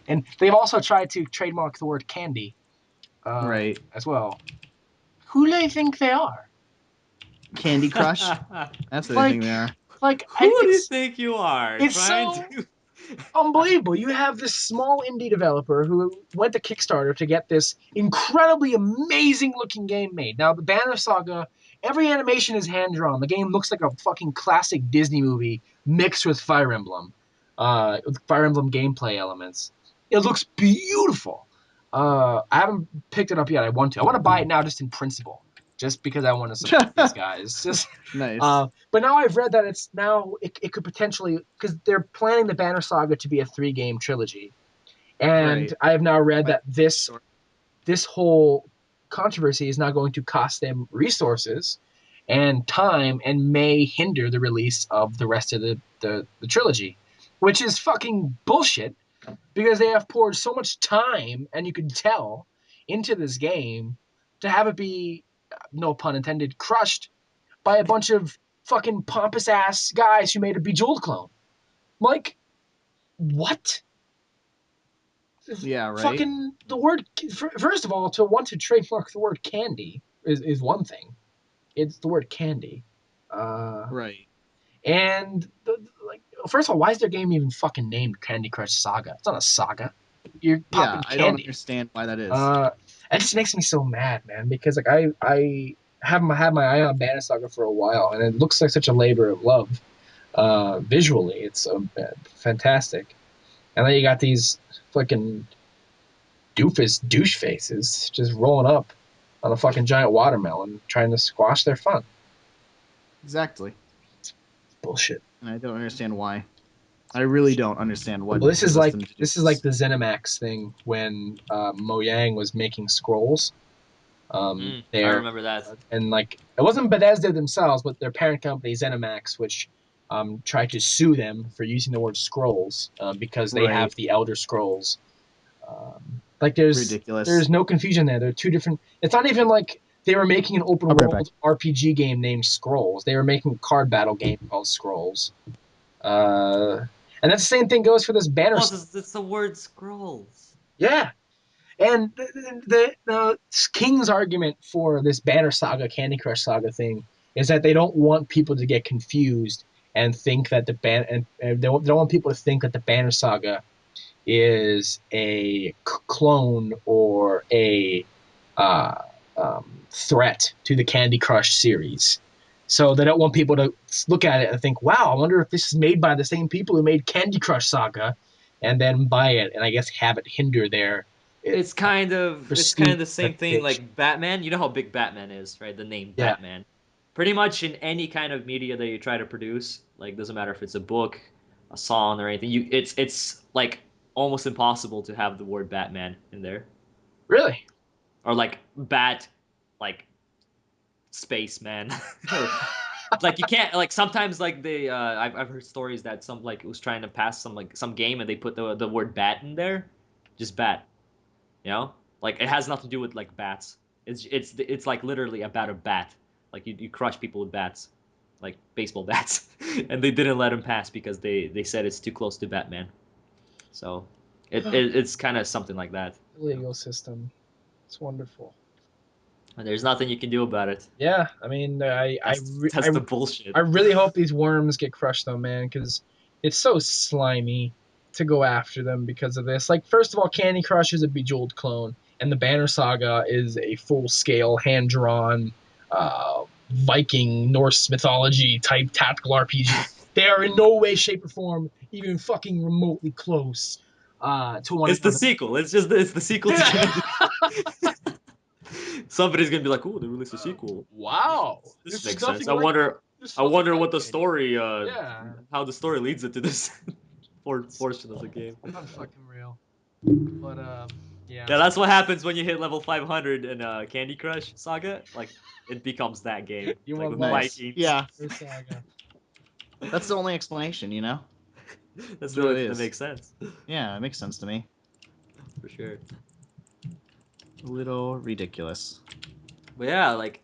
And they've also tried to trademark the word candy as well. Who do they think they are? Candy Crush? That's what they think they are. Who do you think you are? It's unbelievable. You have this small indie developer who went to Kickstarter to get this incredibly amazing looking game made. Now, the Banner Saga, every animation is hand drawn. The game looks like a fucking classic Disney movie mixed with Fire Emblem, with Fire Emblem gameplay elements. It looks beautiful. I haven't picked it up yet. I want to. I want to buy it now just in principle, just because I want to support these guys. Just nice. But now I've read that it could potentially, because they're planning the Banner Saga to be a 3-game trilogy, and I have now read that this whole controversy is now going to cost them resources and time and may hinder the release of the rest of the trilogy, which is fucking bullshit because they have poured so much time, and you can tell, into this game to have it be, no pun intended, crushed by a bunch of fucking pompous ass guys who made a Bejeweled clone. Like, what? Yeah, right. Fucking the word. First of all, to want to trademark the word candy is one thing. It's the word candy. Right. And first of all, why is their game even fucking named Candy Crush Saga? It's not a saga. You're popping candy. I don't understand why that is. It just makes me so mad, man. Because like I have had my eye on Banner Saga for a while, and it looks like such a labor of love. Visually, it's fantastic. And then you got these fucking douche faces just rolling up on a fucking giant watermelon trying to squash their fun. Exactly. It's bullshit. And I don't understand why. I really don't understand what. Well, this is like the ZeniMax thing when Mojang was making scrolls. I remember that. And like it wasn't Bethesda themselves, but their parent company ZeniMax, which tried to sue them for using the word scrolls because they have the Elder Scrolls. Like there's no confusion there. They're two different. It's not even like they were making an open world RPG game named Scrolls. They were making a card battle game called Scrolls. And that's the same thing goes for this Banner. Plus, it's the word scrolls. Yeah. And the King's argument for this Banner Saga, Candy Crush Saga thing is that they don't want people to get confused and think that they don't want people to think that the Banner Saga is a clone or a threat to the Candy Crush series. So they don't want people to look at it and think, wow, I wonder if this is made by the same people who made Candy Crush Saga, and then buy it and I guess have it hinder their. It's kind of the same thing like Batman. You know how big Batman is, right? The name Batman. Pretty much in any kind of media that you try to produce, like doesn't matter if it's a book, a song, or anything. It's like almost impossible to have the word Batman in there. Really? Or like like spaceman. Like you can't like sometimes like they I've heard stories that some like was trying to pass some game and they put the word bat in there, just bat. You know, like it has nothing to do with like bats. It's like literally about a bat. Like you crush people with bats, like baseball bats, and they didn't let him pass because they said it's too close to Batman. So it's kind of something like that. The legal system, it's wonderful. And there's nothing you can do about it. Yeah, I mean, that's the bullshit. I really hope these worms get crushed though, man, because it's so slimy to go after them because of this. Like, first of all, Candy Crush is a Bejeweled clone, and the Banner Saga is a full-scale, hand-drawn, Viking, Norse mythology type tactical RPG. They are in no way, shape, or form even fucking remotely close to one. It's the sequel. It's the sequel to. Somebody's gonna be like, "Oh, they released a sequel." Wow, this makes sense. I wonder what the story, how the story leads into this portion of the game. Not fucking real. But yeah. Yeah, that's what happens when you hit level 500 in Candy Crush Saga. Like, it becomes that game. You like, want nice. Yeah. Saga. That's the only explanation, you know. That makes sense. Yeah, it makes sense to me. For sure. A little ridiculous. But yeah, like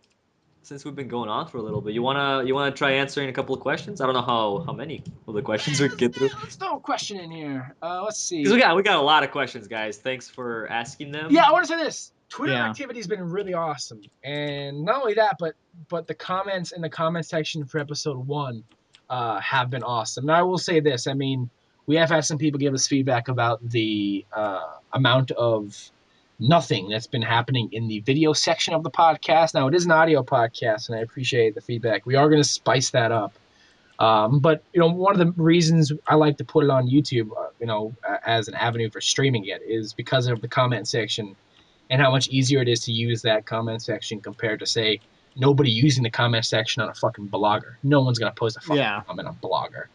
since we've been going on for a little bit, you wanna try answering a couple of questions? I don't know how many of the questions we can get through. Let's throw a question in here. Let's see. Because we got a lot of questions, guys. Thanks for asking them. Yeah, I want to say this. Twitter activity has been really awesome, and not only that, but the comments in the comment section for episode 1 have been awesome. Now I will say this. I mean, we have had some people give us feedback about the amount of nothing that's been happening in the video section of the podcast. Now, it is an audio podcast, and I appreciate the feedback. We are going to spice that up. But one of the reasons I like to put it on YouTube, as an avenue for streaming it, is because of the comment section and how much easier it is to use that comment section compared to, say, nobody using the comment section on a fucking blogger. No one's gonna post a fucking comment on Blogger.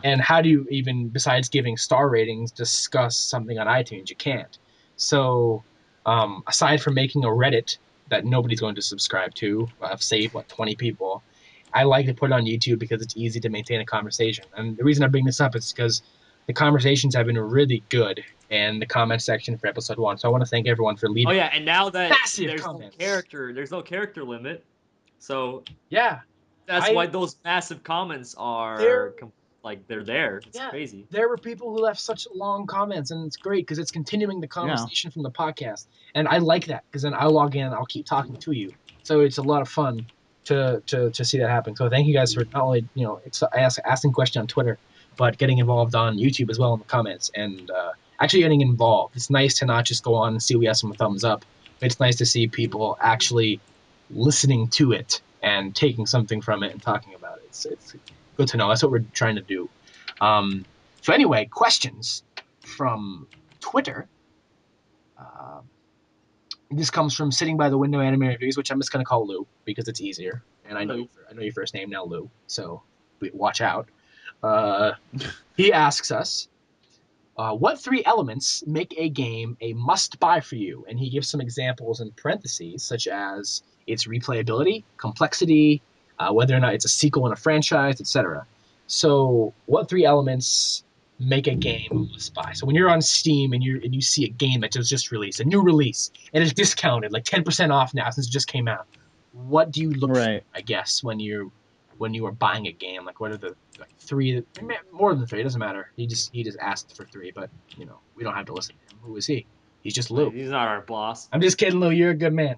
And how do you even, besides giving star ratings, discuss something on iTunes? You can't. So, aside from making a Reddit that nobody's going to subscribe to, say 20 people, I like to put it on YouTube because it's easy to maintain a conversation. And the reason I bring this up is because the conversations have been really good in the comment section for episode 1. So I want to thank everyone for leaving. Oh yeah, and now that massive comments. There's no character limit. So yeah, that's why those massive comments are they're there. It's crazy. There were people who left such long comments, and it's great because it's continuing the conversation from the podcast, and I like that because then I'll log in and I'll keep talking to you. So it's a lot of fun to see that happen. So thank you guys for not only asking questions on Twitter, but getting involved on YouTube as well in the comments and actually getting involved. It's nice to not just go on and see we have some thumbs up. It's nice to see people actually listening to it and taking something from it and talking about it. It's good to know. That's what we're trying to do. So anyway, questions from Twitter. This comes from Sitting by the Window Anime Reviews, which I'm just going to call Lou because it's easier. And I know your first name now, Lou. So watch out. He asks us, what 3 elements make a game a must-buy for you? And he gives some examples in parentheses, such as its replayability, complexity, whether or not it's a sequel in a franchise, etc. So, what 3 elements make a game a must-buy? So, when you're on Steam and you see a game that just released, a new release, and it's discounted, like 10% off now since it just came out, what do you look for, I guess, when you are buying a game? Like, what are the 3, more than 3, it doesn't matter. He just asked for 3, but we don't have to listen to him. Who is he? He's just Lou. He's not our boss. I'm just kidding, Lou. You're a good man.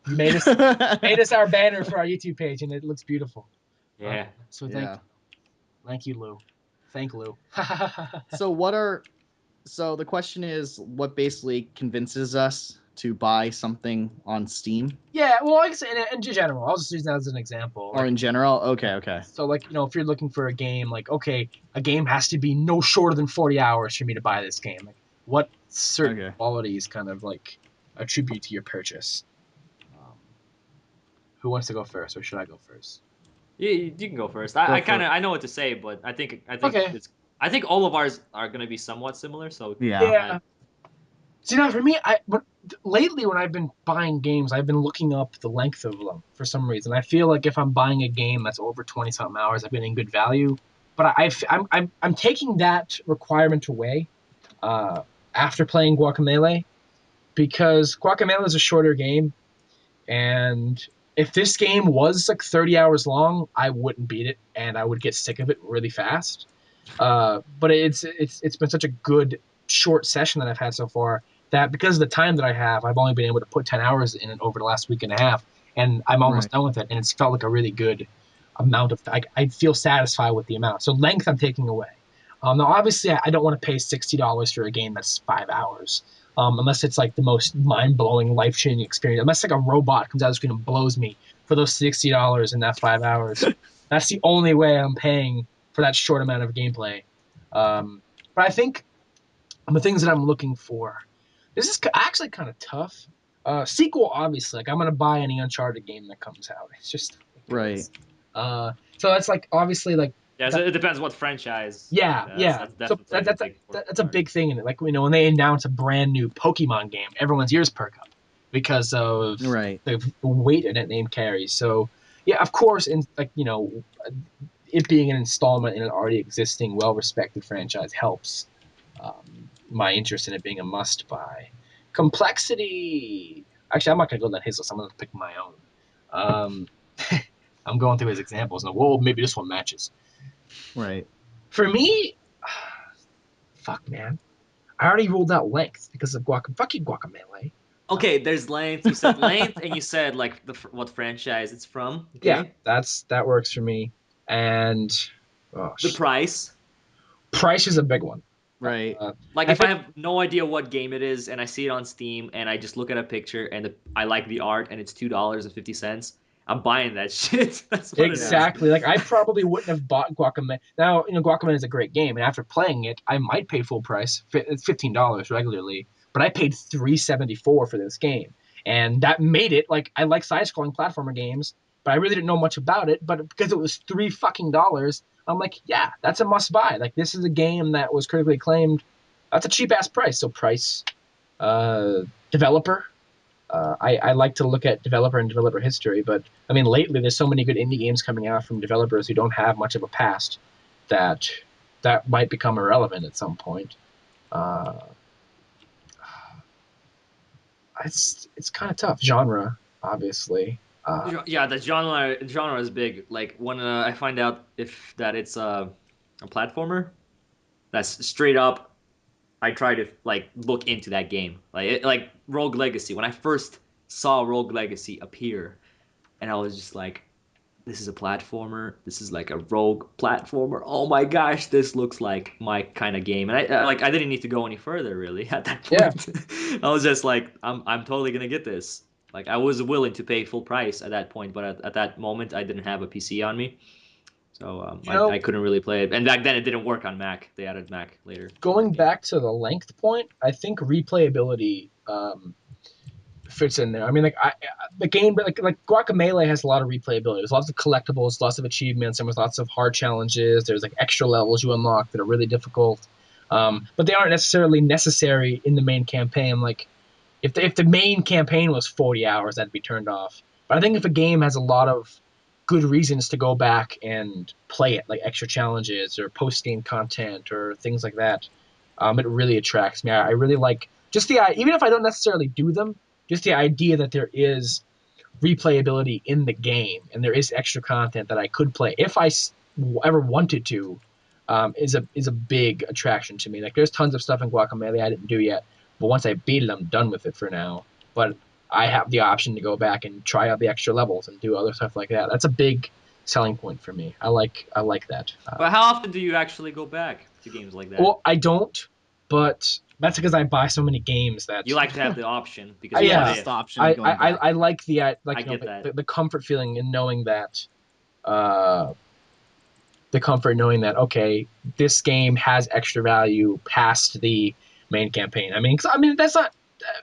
You made us our banner for our YouTube page, and it looks beautiful. Yeah. So thank you, Lou. Thank Lou. So the question is, what basically convinces us to buy something on Steam? Yeah, well, like I said, in general, I'll just use that as an example. Or in general? Okay. So, if you're looking for a game, a game has to be no shorter than 40 hours for me to buy this game. What certain qualities kind of, attribute to your purchase? Who wants to go first, or should I go first? You can go first. I know what to say, but I think all of ours are going to be somewhat similar. So yeah. See, now for me, lately when I've been buying games, I've been looking up the length of them for some reason. I feel like if I'm buying a game that's over 20-something hours, I'm getting good value. But I'm taking that requirement away after playing Guacamelee, because Guacamelee is a shorter game, and if this game was 30 hours long, I wouldn't beat it, and I would get sick of it really fast. But it's been such a good short session that I've had so far that because of the time that I have, I've only been able to put 10 hours in it over the last week and a half, and I'm almost done with it, and it's felt like a really good amount of I feel satisfied with the amount. So length I'm taking away. Now obviously I don't want to pay $60 for a game that's 5 hours. Unless it's the most mind-blowing, life-changing experience. Unless a robot comes out of the screen and blows me for those $60 in that 5 hours. That's the only way I'm paying for that short amount of gameplay. But I think the things that I'm looking for, this is actually kind of tough. Sequel, obviously. I'm going to buy any Uncharted game that comes out. It's just so that's obviously so it depends what franchise. Yeah. That's a big thing in it. When they announce a brand new Pokemon game, everyone's ears perk up because of the weight that name carries. So yeah, of course, and it being an installment in an already existing, well-respected franchise helps my interest in it being a must-buy. Complexity. Actually, I'm not gonna go down his list. I'm gonna pick my own. I'm going through his examples, and maybe this one matches. Right. For me, fuck, man. I already ruled out length because of fucking Guacamelee. Okay, there's length. You said length, and you said what franchise it's from. Okay? Yeah, that works for me. And the price. Price is a big one. Right. If I have no idea what game it is and I see it on Steam and I just look at a picture and I like the art and it's $2.50, I'm buying that shit. That's what exactly. it is. Like I probably wouldn't have bought Guacamelee. Now, Guacamelee is a great game, and after playing it, I might pay full price. It's $15 regularly, but I paid $3.74 for this game, and that made it like I like side-scrolling platformer games, but I really didn't know much about it. But because it was $3 fucking, I'm like, yeah, that's a must-buy. Like this is a game that was critically acclaimed. That's a cheap-ass price. So price, developer. I like to look at developer and developer history, but I mean, lately there's so many good indie games coming out from developers who don't have much of a past that might become irrelevant at some point. Uh, it's kind of tough. Genre, obviously. Yeah, the genre is big. Like when I find out if that it's a platformer, that's straight up. I try to like look into that game, like Rogue Legacy. When I first saw Rogue Legacy appear, and I was just like, this is a platformer. This is like a rogue platformer. Oh my gosh, this looks like my kind of game. And I didn't need to go any further really at that Yeah, point. I was just like, I'm totally gonna get this. Like I was willing to pay full price at that point, but at that moment I didn't have a PC on me, so I couldn't really play it. And back then it didn't work on Mac. They added Mac later. going back to the length point, I think replayability fits in there. I mean, the game, like Guacamelee has a lot of replayability. There's lots of collectibles, lots of achievements, and with lots of hard challenges. There's like extra levels you unlock that are really difficult, but they aren't necessarily necessary in the main campaign. Like if the main campaign was 40 hours, that'd be turned off. But I think if a game has a lot of good reasons to go back and play it, like extra challenges or post game content or things like that, it really attracts me. I really like just even if I don't necessarily do them, just the idea that there is replayability in the game and there is extra content that I could play if I ever wanted to, is a big attraction to me. Like there's tons of stuff in Guacamelee I didn't do yet, but once I beat it, I'm done with it for now. But I have the option to go back and try out the extra levels and do other stuff like that. That's a big selling point for me. I like that. But how often do you actually go back to games like that? Well, I don't, but that's because I buy so many games that You like to have the option because yeah, what just the if? option of going back. I like I get that. the comfort feeling in knowing that uh the comfort knowing that okay, this game has extra value past the main campaign. I mean, that's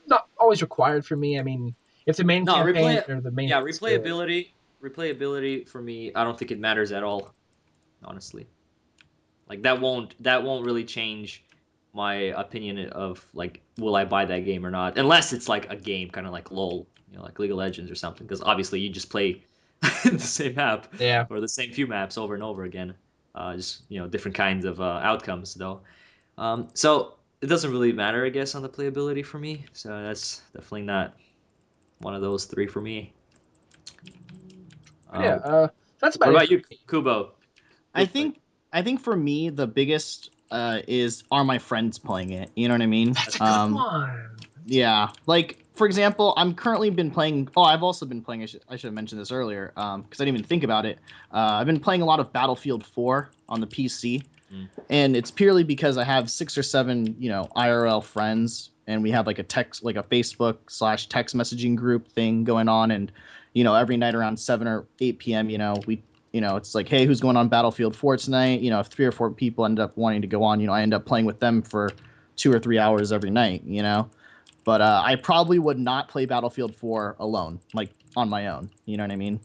not always required for me. I mean, if the main No, campaign or the main yeah, experience, replayability for me, I don't think it matters at all, honestly. Like that won't really change my opinion of like will I buy that game or not, unless it's like a game kind of like LoL, like League of Legends or something, because obviously you just play the same map yeah, or the same few maps over and over again, just different kinds of outcomes though. So it doesn't really matter, I guess, on the playability for me. So that's definitely not one of those three for me. yeah. Um, That's what about it about for you, me. Kubo? I Real quick. think I think for me the biggest is are my friends playing it? You know what I mean? That's a good one. Yeah. Like for example, I'm currently been playing. Oh, I've also been playing. I should have mentioned this earlier. Because I didn't even think about it. I've been playing a lot of Battlefield 4 on the PC, Mm. and it's purely because I have 6 or 7 IRL friends, and we have like a Facebook/text messaging group thing going on, and every night around 7 or 8 p.m. It's like, hey, who's going on Battlefield 4 tonight? If 3 or 4 people end up wanting to go on, I end up playing with them for 2 or 3 hours every night. But I probably would not play Battlefield 4 alone, like on my own. You know what I mean?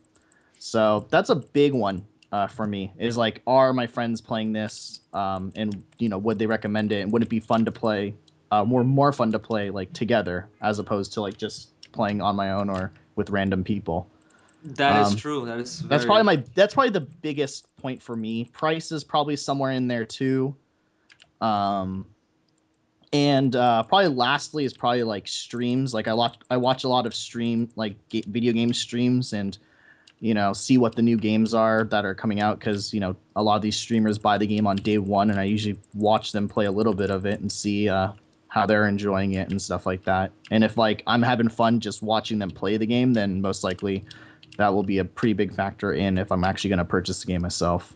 So that's a big one for me. Is like, are my friends playing this? And would they recommend it? And would it be fun to play? More fun to play like together as opposed to like just playing on my own or with random people. That is true. That is That's very. probably the biggest point for me. Price is probably somewhere in there too. Um, and probably lastly is probably like streams. Like I watch a lot of video game streams and see what the new games are that are coming out because a lot of these streamers buy the game on day one, and I usually watch them play a little bit of it and see how they're enjoying it and stuff like that. And if like I'm having fun just watching them play the game, then most likely that will be a pretty big factor in if I'm actually going to purchase the game myself.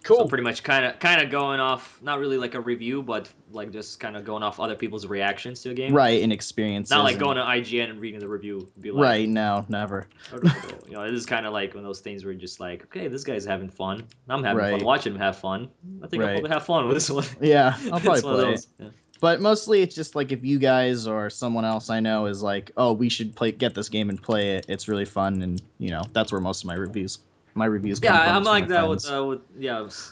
Cool. So pretty much kind of going off, not really like a review, but like just kind of going off other people's reactions to a game. Right, and experiences. Not like going to IGN and reading the review and be like, right, no, never. You know, it is kind of like one of those things where you're just like, okay, this guy's having fun. I'm having fun watching him have fun. I think I'll probably have fun with this one. Yeah, I'll probably play it. Yeah. But mostly it's just like if you guys or someone else I know is like, oh, we should get this game and play it. It's really fun, and you know that's where most of my reviews come from. Yeah, I'm like that with a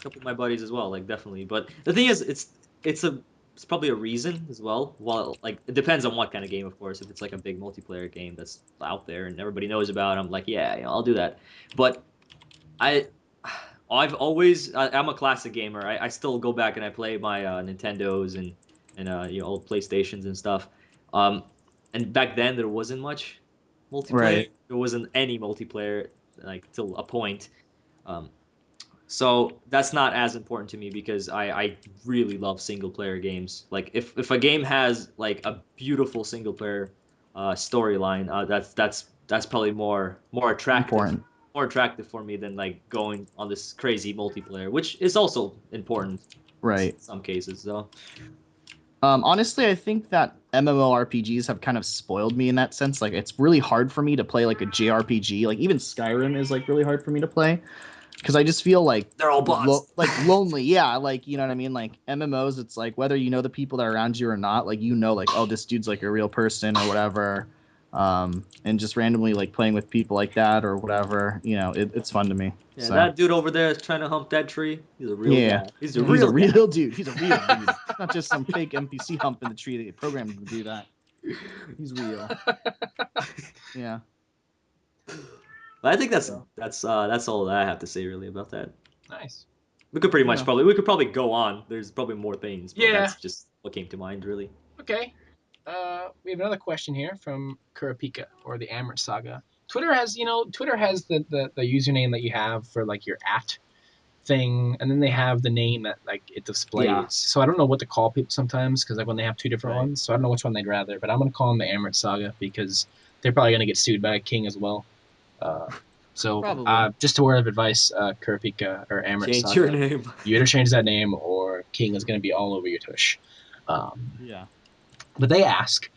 couple of my buddies as well, like definitely. But the thing is, it's probably a reason as well. Well, like it depends on what kind of game, of course. If it's like a big multiplayer game that's out there and everybody knows about, I'm like, yeah, you know, I'll do that. But I'm a classic gamer. I still go back and I play my Nintendos and you know, old PlayStations and stuff. And back then there wasn't much multiplayer. Right. There wasn't any multiplayer like till a point. So that's not as important to me because I really love single player games. Like if a game has like a beautiful single player storyline, that's probably more attractive. Important. More attractive for me than like going on this crazy multiplayer, which is also important. Right. In some cases, though. Honestly, I think that MMORPGs have kind of spoiled me in that sense. Like, it's really hard for me to play like a JRPG. Like, even Skyrim is like really hard for me to play because I just feel like they're all bots. like lonely. Yeah, like you know what I mean. Like MMOs, it's like whether you know the people that are around you or not. Like you know, like oh, this dude's like a real person or whatever. And just randomly like playing with people like that or whatever, you know, it's fun to me. Yeah, so. That dude over there is trying to hump that tree. He's a real guy. He's a real dude. He's a real dude. Not just some fake NPC humping the tree that you programmed him to do that. He's real. Yeah. But I think that's all that I have to say really about that. Nice. We could pretty much probably go on. There's probably more things, but that's just what came to mind really. Okay. We have another question here from Kurapika or the Amrit Saga. Twitter has the username that you have for like your @ thing, and then they have the name that like it displays. Yeah. So I don't know what to call people sometimes because like when they have two different ones, so I don't know which one they'd rather. But I'm gonna call them the Amrit Saga because they're probably gonna get sued by King as well. So just a word of advice, Kurapika or Amrit Saga. Change your name. You either change that name or King is gonna be all over your tush. Yeah. But they ask,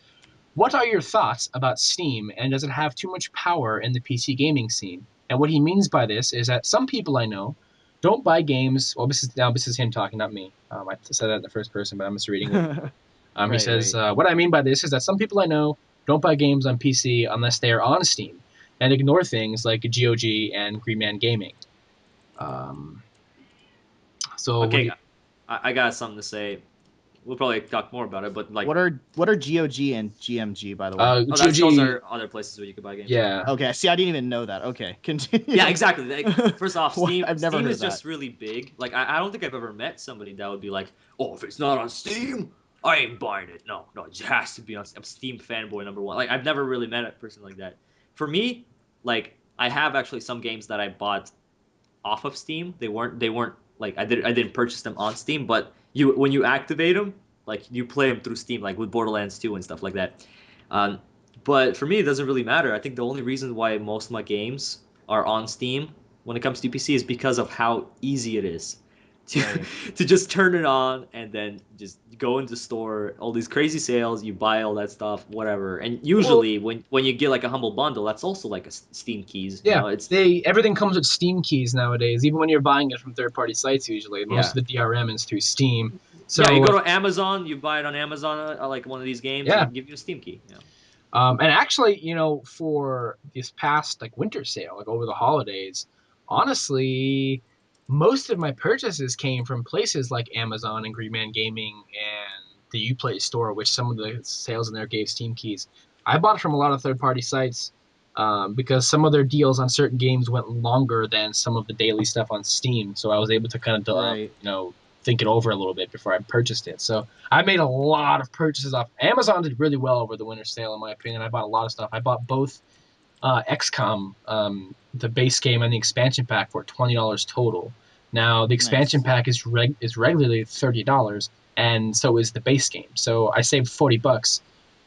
what are your thoughts about Steam, and does it have too much power in the PC gaming scene? And what he means by this is that some people I know don't buy games. Well, this is him talking, not me. I said that in the first person, but I'm just reading it. He says, what I mean by this is that some people I know don't buy games on PC unless they are on Steam and ignore things like GOG and Green Man Gaming. Okay, I got something to say. We'll probably talk more about it, but like, what are GOG and GMG, by the way? Those are other places where you can buy games. Yeah. Okay. See, I didn't even know that. Okay. Continue. Yeah, exactly. Like, first off, Steam is just really big. Like, I don't think I've ever met somebody that would be like, oh, if it's not on Steam, I ain't buying it. No, it just has to be on. I'm Steam fanboy #1. Like, I've never really met a person like that. For me, like, I have actually some games that I bought off of Steam. They weren't like I didn't purchase them on Steam, but when you activate them, like you play them through Steam, like with Borderlands 2 and stuff like that. But for me, it doesn't really matter. I think the only reason why most of my games are on Steam when it comes to PC is because of how easy it is to just turn it on and then just go into store, all these crazy sales, you buy all that stuff, whatever. And usually when you get like a humble bundle, that's also like a Steam keys. Yeah, you know, everything comes with Steam keys nowadays. Even when you're buying it from third-party sites, usually most of the DRM is through Steam. So yeah, you go to Amazon, you buy it on Amazon, like one of these games, and give you a Steam key. Yeah. And actually, you know, for this past like winter sale, like over the holidays, honestly, most of my purchases came from places like Amazon and Green Man Gaming and the Uplay store, which some of the sales in there gave Steam keys. I bought it from a lot of third-party sites because some of their deals on certain games went longer than some of the daily stuff on Steam. So I was able to kind of, you know, think it over a little bit before I purchased it. So I made a lot of purchases off. Amazon did really well over the winter sale, in my opinion. I bought a lot of stuff. I bought both XCOM, the base game, and the expansion pack for $20 total. Now the expansion pack is regularly $30, and so is the base game. So I saved $40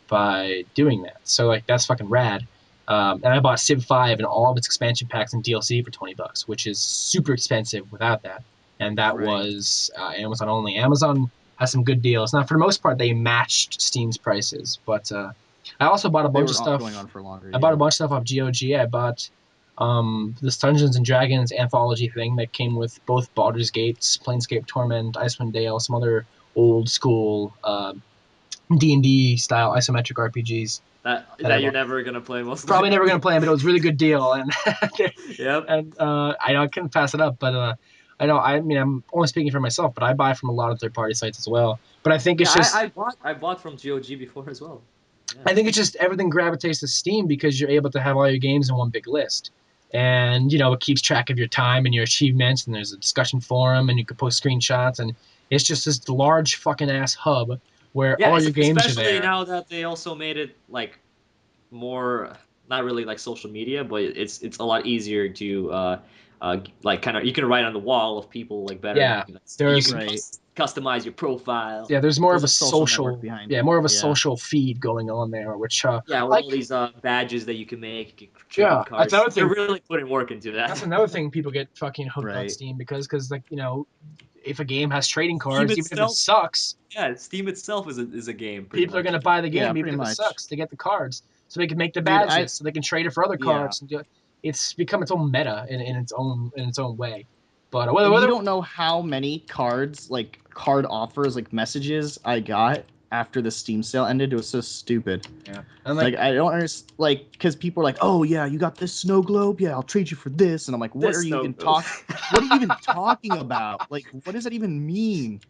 by doing that. So like that's fucking rad. And I bought Civ 5 and all of its expansion packs and DLC for $20, which is super expensive without that. and that was Amazon only. Amazon has some good deals. Now, for the most part, they matched Steam's prices, but I also bought a bunch of stuff. Going on for longer. I bought a bunch of stuff off GOG. I bought this Dungeons and Dragons anthology thing that came with both Baldur's Gates, Planescape Torment, Icewind Dale, some other old school D&D style isometric RPGs. That you're never gonna play most. Probably never gonna play them, but it was a really good deal, and yep. And I know I couldn't pass it up, but I know I mean I'm only speaking for myself, but I buy from a lot of third party sites as well. But I think it's just I bought from GOG before as well. Yeah. I think it's just everything gravitates to Steam because you're able to have all your games in one big list. And, it keeps track of your time and your achievements, and there's a discussion forum, and you can post screenshots, and it's just this large fucking ass hub where all your games are there. Especially now that they also made it, like, more, not really like social media, but it's a lot easier to, like, kind of, you can write on the wall of people, like, better. Yeah, you can customize your profile. Yeah, there's more of a social behind more of a social feed going on there, which with all these badges that you can make. Cards. That's another thing. They're really putting work into that. That's another thing people get fucking hooked on Steam because like if a game has trading cards, even if it sucks. Yeah, Steam itself is a game. People are gonna buy the game even if it sucks to get the cards, so they can make the badges, so they can trade it for other cards. And it's become its own meta in its own way. But you don't know how many cards, like card offers, like messages I got after the Steam sale ended. It was so stupid. Yeah, and like I don't understand, like, because people are like, "Oh yeah, you got this snow globe? Yeah, I'll trade you for this." And I'm like, "What are you even talking? What are you even talking about? Like, what does that even mean?"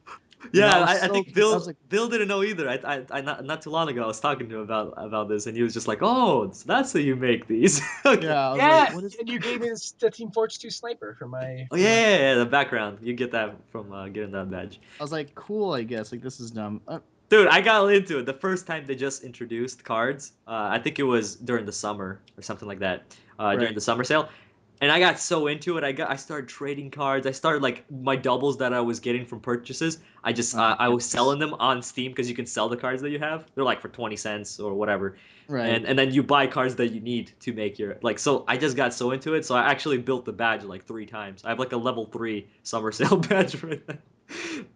Yeah, I think Bill didn't know either. I not too long ago I was talking to him about this, and he was just like, "Oh, so that's how you make these." Yeah, and you gave me the Team Fortress 2 sniper for my. Oh yeah, the background. You get that from getting that badge. I was like, "Cool, I guess. Like, this is dumb." Dude, I got into it the first time they just introduced cards. I think it was during the summer or something like that. During the summer sale. And I got so into it. I started trading cards. I started like my doubles that I was getting from purchases. I was selling them on Steam because you can sell the cards that you have. They're like for 20 cents or whatever. Right. And then you buy cards that you need to make your so I just got so into it. So I actually built the badge like 3 times. I have like a level 3 summer sale badge right now.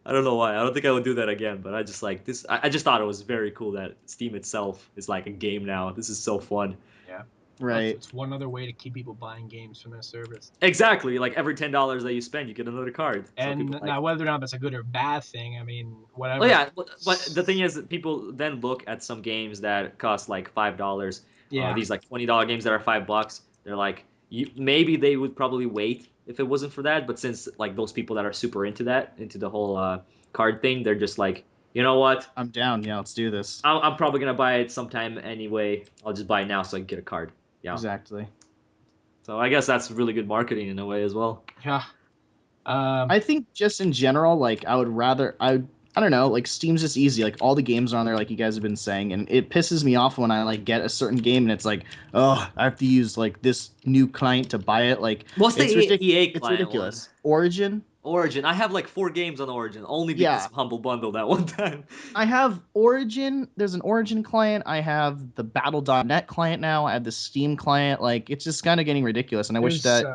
I don't know why. I don't think I would do that again, but I just like this. I just thought it was very cool that Steam itself is like a game now. This is so fun. Yeah. Right. It's one other way to keep people buying games from their service. Exactly. Like every $10 that you spend, you get another card. And now, whether or not that's a good or bad thing, I mean, whatever. Oh yeah, but the thing is that people then look at some games that cost like $5. Yeah. These like $20 games that are $5. They're like, maybe they would probably wait if it wasn't for that. But since like those people that are super into the whole card thing, they're just like, you know what? I'm down. Yeah, let's do this. I'm probably gonna buy it sometime anyway. I'll just buy it now so I can get a card. Yeah. Exactly. So I guess that's really good marketing in a way as well. Yeah. I think just in general, like I don't know, like Steam's just easy. Like all the games are on there, like you guys have been saying, and it pisses me off when I like get a certain game and it's like, oh, I have to use like this new client to buy it. Like, what's the EA client? It's ridiculous. Origin. I have like 4 games on Origin only because of Humble Bundle that one time. I have Origin. There's an Origin client. I have the Battle.net client now. I have the Steam client. Like, it's just kind of getting ridiculous. And I wish that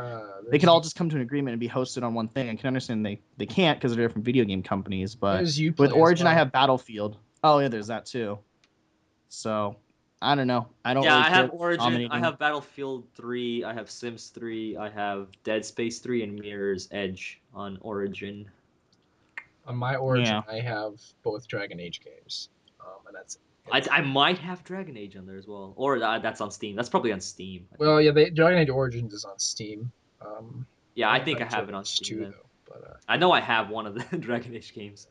they could all just come to an agreement and be hosted on one thing. I can understand they can't because they're different video game companies. But with Origin, I have Battlefield. Oh yeah, there's that too. So I don't know. I don't. Yeah, really I have Origin. I have Battlefield 3. I have Sims 3. I have Dead Space 3 and Mirror's Edge on Origin. On my Origin, I have both Dragon Age games, and that's it. I might have Dragon Age on there as well, or that's on Steam. That's probably on Steam. Well, yeah, Dragon Age Origins is on Steam. Yeah, I think I have it on Steam too, though. But I know I have one of the Dragon Age games.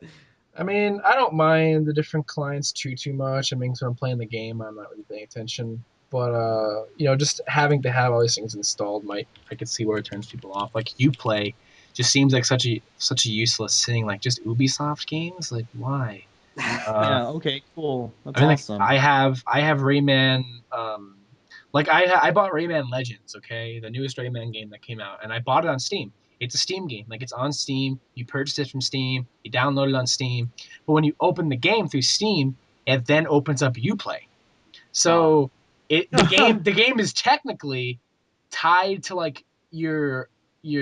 I mean, I don't mind the different clients too much. I mean, when I'm playing the game, I'm not really paying attention. But just having to have all these things installed I could see where it turns people off. Like Uplay just seems like such a useless thing. Like just Ubisoft games. Like why? Yeah. Okay. Cool. That's awesome. Like, I have Rayman. Like I bought Rayman Legends. Okay, the newest Rayman game that came out, and I bought it on Steam. It's a Steam game. Like, it's on Steam. You purchase it from Steam. You download it on Steam. But when you open the game through Steam, it then opens up Uplay. So the game is technically tied to like your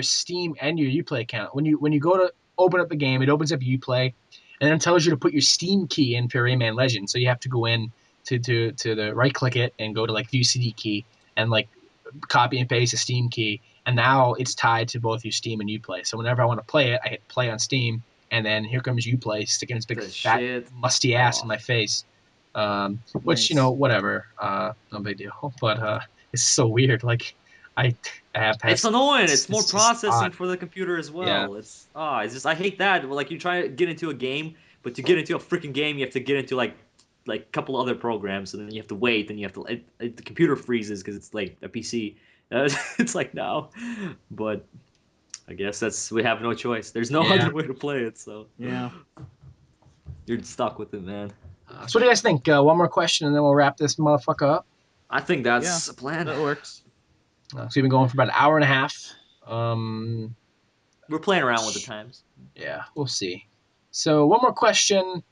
Steam and your Uplay account. When you go to open up the game. It opens up Uplay, and then it tells you to put your Steam key in for Rayman Legends. So you have to go in to the right click it and go to like View CD key and like copy and paste a Steam key. And now it's tied to both your Steam and Uplay. So whenever I want to play it, I hit play on Steam, and then here comes Uplay sticking its big fat musty ass in my face. Which whatever, no big deal. But it's so weird. Like I have to. It's annoying. It's more processing for the computer as well. Yeah. It's just I hate that. Like you try to get into a game, but to get into a freaking game, you have to get into like a couple other programs, and then you have to wait, and you have to the computer freezes because it's like a PC. It's like no, but I guess we have no choice. There's no other way to play it, so yeah, you're stuck with it, man. So what do you guys think? One more question, and then we'll wrap this motherfucker up. I think that's a plan. That works. So we've been going for about an hour and a half. We're playing around with the times. Yeah, we'll see. So one more question.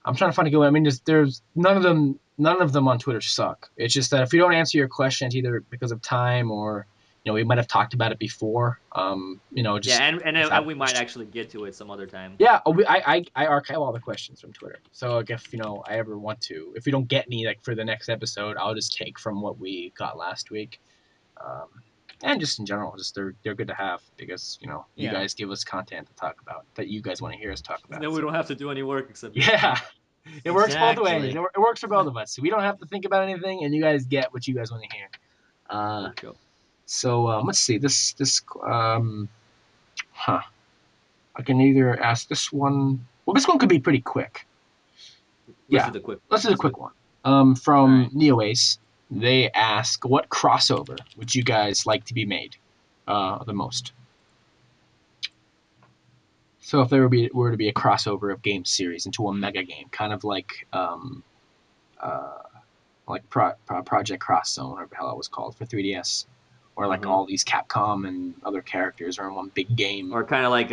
I'm trying to find a good one. I mean, there's none of them on Twitter suck. It's just that if we don't answer your question, it's either because of time or we might have talked about it before. Just and we might actually get to it some other time. Yeah, I archive all the questions from Twitter. So like if I ever want to, if we don't get any for the next episode, I'll just take from what we got last week. And just in general, just they're good to have because you guys give us content to talk about that you guys want to hear us talk about. Then we don't have to do any work except it works both ways. It works for both of us. So we don't have to think about anything, and you guys get what you guys want to hear. So let's see this. I can either ask this one. Well, this one could be pretty quick. Let's do the quick one. From NeoAce. They ask, what crossover would you guys like to be made the most? So if there were to be a crossover of game series into a mega game, kind of like Project Cross Zone, or whatever the hell it was called for 3DS, or like all these Capcom and other characters are in one big game, or kind of like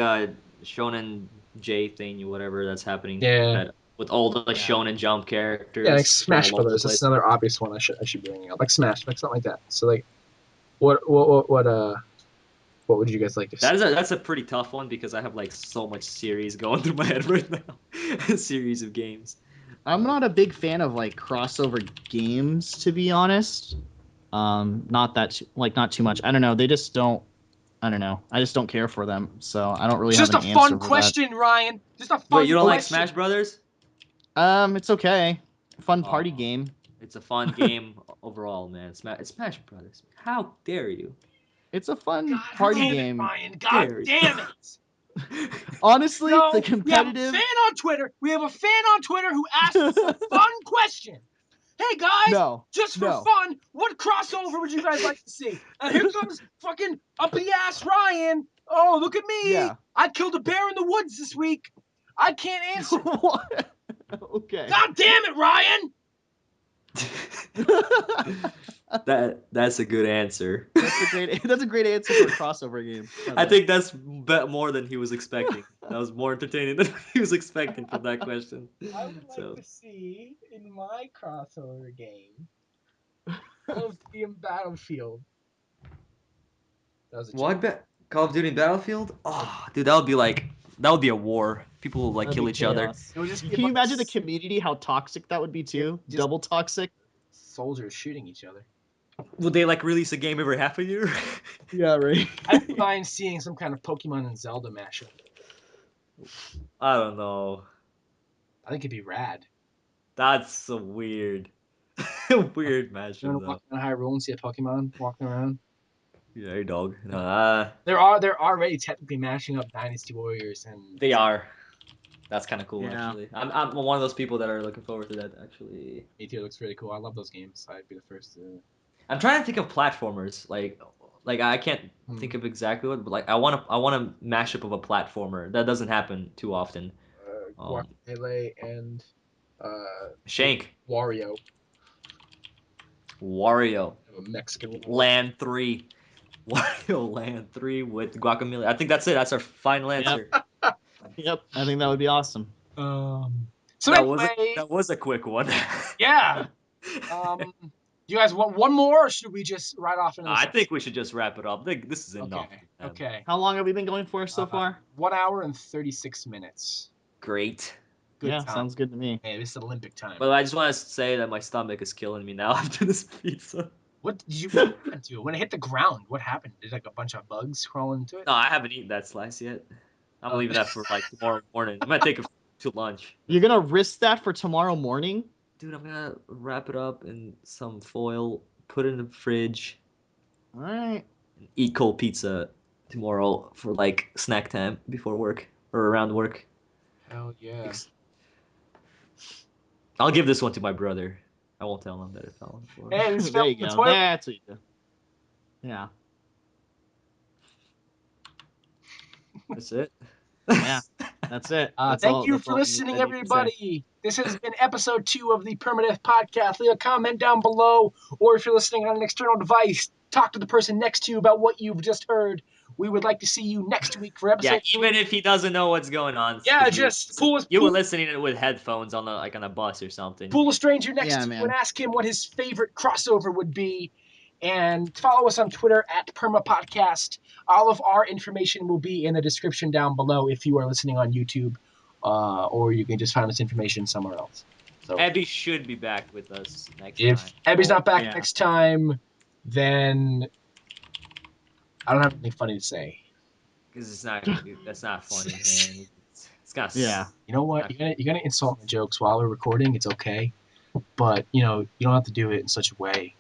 Shonen J thing, or whatever that's happening. Yeah. With all the Shonen Jump characters. Yeah, like Smash Brothers. That's another obvious one I should be bringing up. Like Smash, like something like that. So like, what would you guys like to see? That's a pretty tough one because I have like so much series going through my head right now. A series of games. I'm not a big fan of like crossover games, to be honest. Not too much. I don't know. They just don't. I don't know. I just don't care for them, so I don't really have an answer for that. Just a fun question, Ryan. Just a fun question. Wait, you don't like Smash Brothers? It's okay. Fun party game. It's a fun game overall, man. It's Smash Brothers. How dare you? It's a fun party game. Ryan, God damn it! Honestly, the competitive. We have a fan on Twitter who asked us a fun question. Hey guys, just for fun, what crossover would you guys like to see? And here comes fucking uppity ass Ryan. Oh, look at me! Yeah. I killed a bear in the woods this week. I can't answer. What? Okay. God damn it, Ryan! That's a good answer. That's a great answer for a crossover game. I think that's more than he was expecting. That was more entertaining than he was expecting from that question. I would like to see in my crossover game Call of Duty Battlefield. What? Call of Duty Battlefield? Oh, dude, that would be a war. People would kill each other. Can you imagine the community? How toxic that would be too? Double toxic. Soldiers shooting each other. Would they release a game every half a year? Yeah, right. I wouldn't mind seeing some kind of Pokemon and Zelda mashup. I don't know. I think it'd be rad. That's so weird. Weird mashup. You want to walk down Hyrule and see a Pokemon walking around? Yeah, hey dog. They're already technically mashing up Dynasty Warriors, and they are. That's kind of cool, actually. I'm one of those people that are looking forward to that, actually. Me too. It looks really cool. I love those games. I'd be the first to. I'm trying to think of platformers. Like I can't think of exactly what, but I want a mashup of a platformer. That doesn't happen too often. Guacamelee and Shank. Wario. A Mexican Land 3. Wario Land 3 with Guacamelee. I think that's it. That's our final answer. Yep, I think that would be awesome. So that was a quick one. Yeah. Do you guys want one more, or should we just ride off into I the think we should just wrap it up. This is enough. Okay. How long have we been going for so far? 1 hour and 36 minutes. Great. Good yeah, time. sounds good to me. Hey, this is Olympic time. But I just want to say that my stomach is killing me now after this pizza. What did you do? When it hit the ground, what happened? Did like a bunch of bugs crawl into it? No, I haven't eaten that slice yet. I'm leaving that for like tomorrow morning. I'm gonna take it to lunch. You're gonna risk that for tomorrow morning? Dude, I'm gonna wrap it up in some foil, put it in the fridge. All right. And eat cold pizza tomorrow for like snack time before work or around work. Hell yeah. I'll give this one to my brother. I won't tell him that it fell on the floor. Hey, this there you the go. toilet. That's what you do. Yeah. That's it. Yeah. That's it. Thank you for listening, everybody. This has been episode 2 of the Permadeath podcast. Leave a comment down below, or if you're listening on an external device, talk to the person next to you about what you've just heard. We would like to see you next week for episode 3. Even if he doesn't know what's going on. Yeah, just you were listening with headphones on a bus or something. Pull a stranger next to you and ask him what his favorite crossover would be. And follow us on Twitter at PermaPodcast. All of our information will be in the description down below if you are listening on YouTube, or you can just find this information somewhere else. So Abby should be back with us next time. If Abby's not back next time, then I don't have anything funny to say. Because that's not funny, man. It's kind of You know what? You're gonna insult my jokes while we're recording. It's okay, but you don't have to do it in such a way.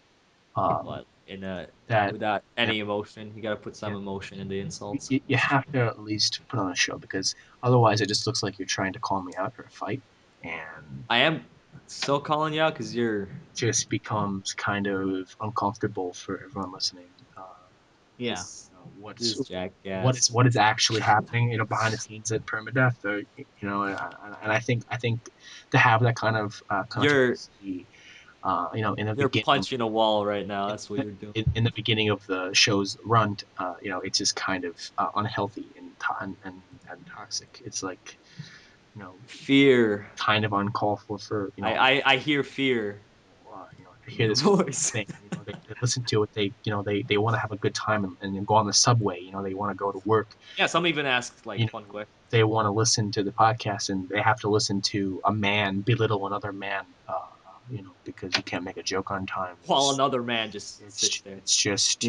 Without any emotion, you gotta put some emotion in the insults. You have to at least put on a show, because otherwise it just looks like you're trying to call me out for a fight, and I am so calling you out because you're just becomes kind of uncomfortable for everyone listening. What is actually happening, behind the scenes at Permadeath, or, and I think to have that kind of controversy, in the you're beginning, punching a wall right now. That's what you're doing. In the beginning of the show's run, it's just kind of unhealthy and toxic. It's like, fear, kind of uncalled for. I hear fear. I hear this voice. Thing, they listen to it. They want to have a good time and go on the subway. They want to go to work. Yeah, some even ask fun questions. They want to listen to the podcast, and they have to listen to a man belittle another man. Because you can't make a joke on time. While another man just sits there. It's just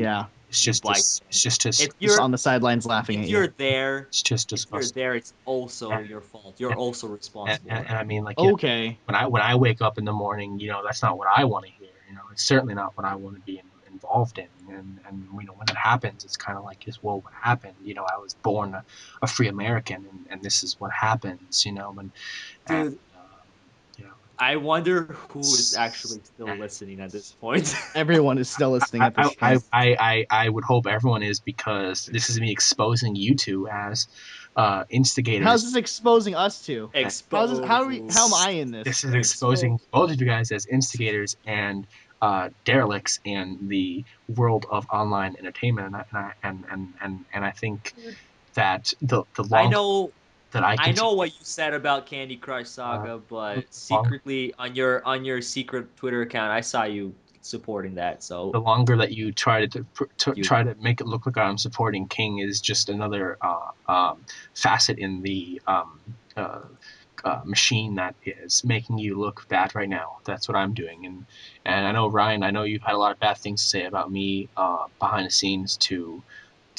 on the sidelines laughing at you. If you're there, it's just disgusting. It's also your fault. You're also responsible. And I mean, okay. When I wake up in the morning, that's not what I want to hear. It's certainly not what I want to be involved in. And when it happens, it's kind of like, what happened? I was born a free American, and this is what happens. Dude. I wonder who is actually still listening at this point. Everyone is still listening at this point. I would hope everyone is, because this is me exposing you two as instigators. How's this exposing us two? How am I in this? This is exposing both of you guys as instigators and derelicts in the world of online entertainment, and I think that the long. I know what you said about Candy Crush Saga, but secretly on your secret Twitter account, I saw you supporting that. So the longer that you try to make it look like I'm supporting King is just another facet in the machine that is making you look bad right now. That's what I'm doing, and I know, Ryan, I know you've had a lot of bad things to say about me behind the scenes to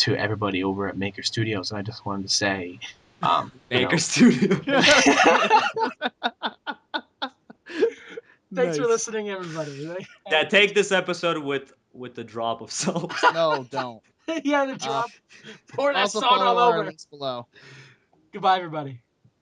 everybody over at Maker Studios, and I just wanted to say. Maker Studio. Thanks for listening, everybody. Yeah, take this episode with a drop of salt. No, don't. Yeah, the drop. Pour that also salt all follow our over. links below. Goodbye, everybody.